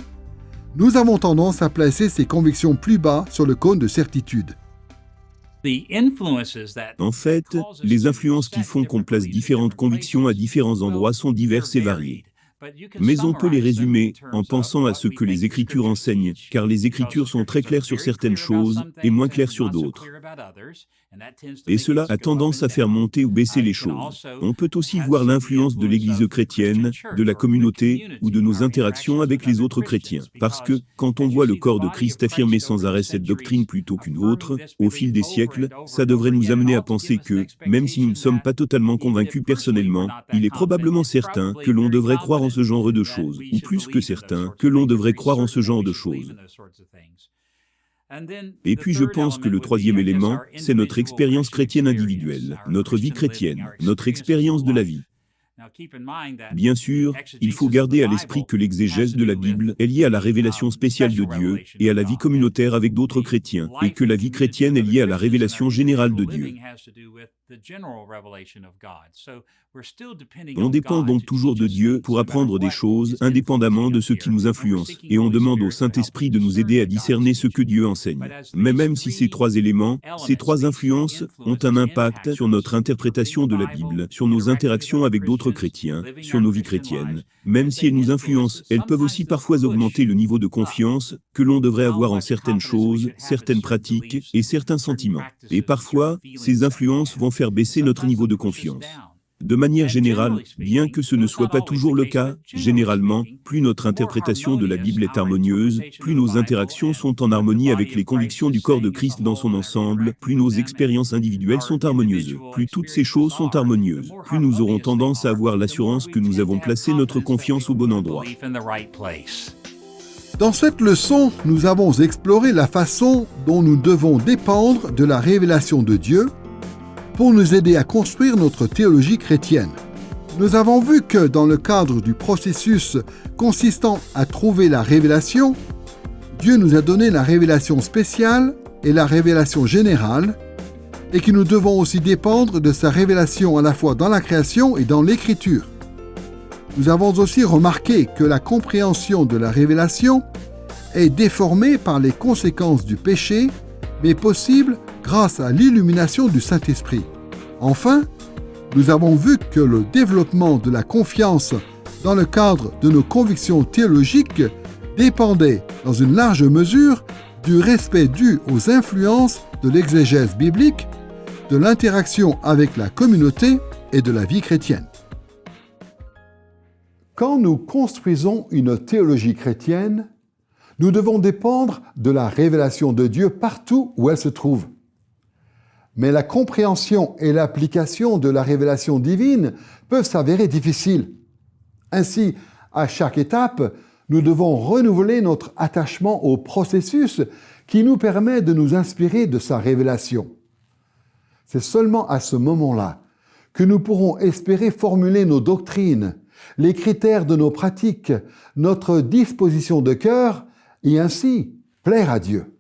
nous avons tendance à placer ces convictions plus bas sur le cône de certitude. En fait, les influences qui font qu'on place différentes convictions à différents endroits sont diverses et variées. Mais on peut les résumer en pensant à ce que les Écritures enseignent, car les Écritures sont très claires sur certaines choses et moins claires sur d'autres. Et cela a tendance à faire monter ou baisser les choses. On peut aussi voir l'influence de l'Église chrétienne, de la communauté ou de nos interactions avec les autres chrétiens. Parce que, quand on voit le corps de Christ affirmer sans arrêt cette doctrine plutôt qu'une autre, au fil des siècles, ça devrait nous amener à penser que, même si nous ne sommes pas totalement convaincus personnellement, il est probablement certain que l'on devrait croire en ce genre de choses, ou plus que certain que l'on devrait croire en ce genre de choses. Et puis je pense que le 3e élément, c'est notre expérience chrétienne individuelle, notre vie chrétienne, notre expérience de la vie. Bien sûr, il faut garder à l'esprit que l'exégèse de la Bible est liée à la révélation spéciale de Dieu et à la vie communautaire avec d'autres chrétiens, et que la vie chrétienne est liée à la révélation générale de Dieu. On dépend donc toujours de Dieu pour apprendre des choses indépendamment de ce qui nous influence, et on demande au Saint-Esprit de nous aider à discerner ce que Dieu enseigne. Mais même si ces 3 éléments, ces 3 influences, ont un impact sur notre interprétation de la Bible, sur nos interactions avec d'autres chrétiens, sur nos vies chrétiennes, même si elles nous influencent, elles peuvent aussi parfois augmenter le niveau de confiance que l'on devrait avoir en certaines choses, certaines pratiques et certains sentiments. Et parfois, ces influences vont faire baisser notre niveau de confiance. De manière générale, bien que ce ne soit pas toujours le cas, généralement, plus notre interprétation de la Bible est harmonieuse, plus nos interactions sont en harmonie avec les convictions du corps de Christ dans son ensemble, plus nos expériences individuelles sont harmonieuses, plus toutes ces choses sont harmonieuses, plus nous aurons tendance à avoir l'assurance que nous avons placé notre confiance au bon endroit. Dans cette leçon, nous avons exploré la façon dont nous devons dépendre de la révélation de Dieu pour nous aider à construire notre théologie chrétienne. Nous avons vu que dans le cadre du processus consistant à trouver la révélation, Dieu nous a donné la révélation spéciale et la révélation générale, et que nous devons aussi dépendre de sa révélation à la fois dans la création et dans l'Écriture. Nous avons aussi remarqué que la compréhension de la révélation est déformée par les conséquences du péché, mais possible grâce à l'illumination du Saint-Esprit. Enfin, nous avons vu que le développement de la confiance dans le cadre de nos convictions théologiques dépendait, dans une large mesure, du respect dû aux influences de l'exégèse biblique, de l'interaction avec la communauté et de la vie chrétienne. Quand nous construisons une théologie chrétienne, nous devons dépendre de la révélation de Dieu partout où elle se trouve. Mais la compréhension et l'application de la révélation divine peuvent s'avérer difficiles. Ainsi, à chaque étape, nous devons renouveler notre attachement au processus qui nous permet de nous inspirer de sa révélation. C'est seulement à ce moment-là que nous pourrons espérer formuler nos doctrines, les critères de nos pratiques, notre disposition de cœur et ainsi plaire à Dieu.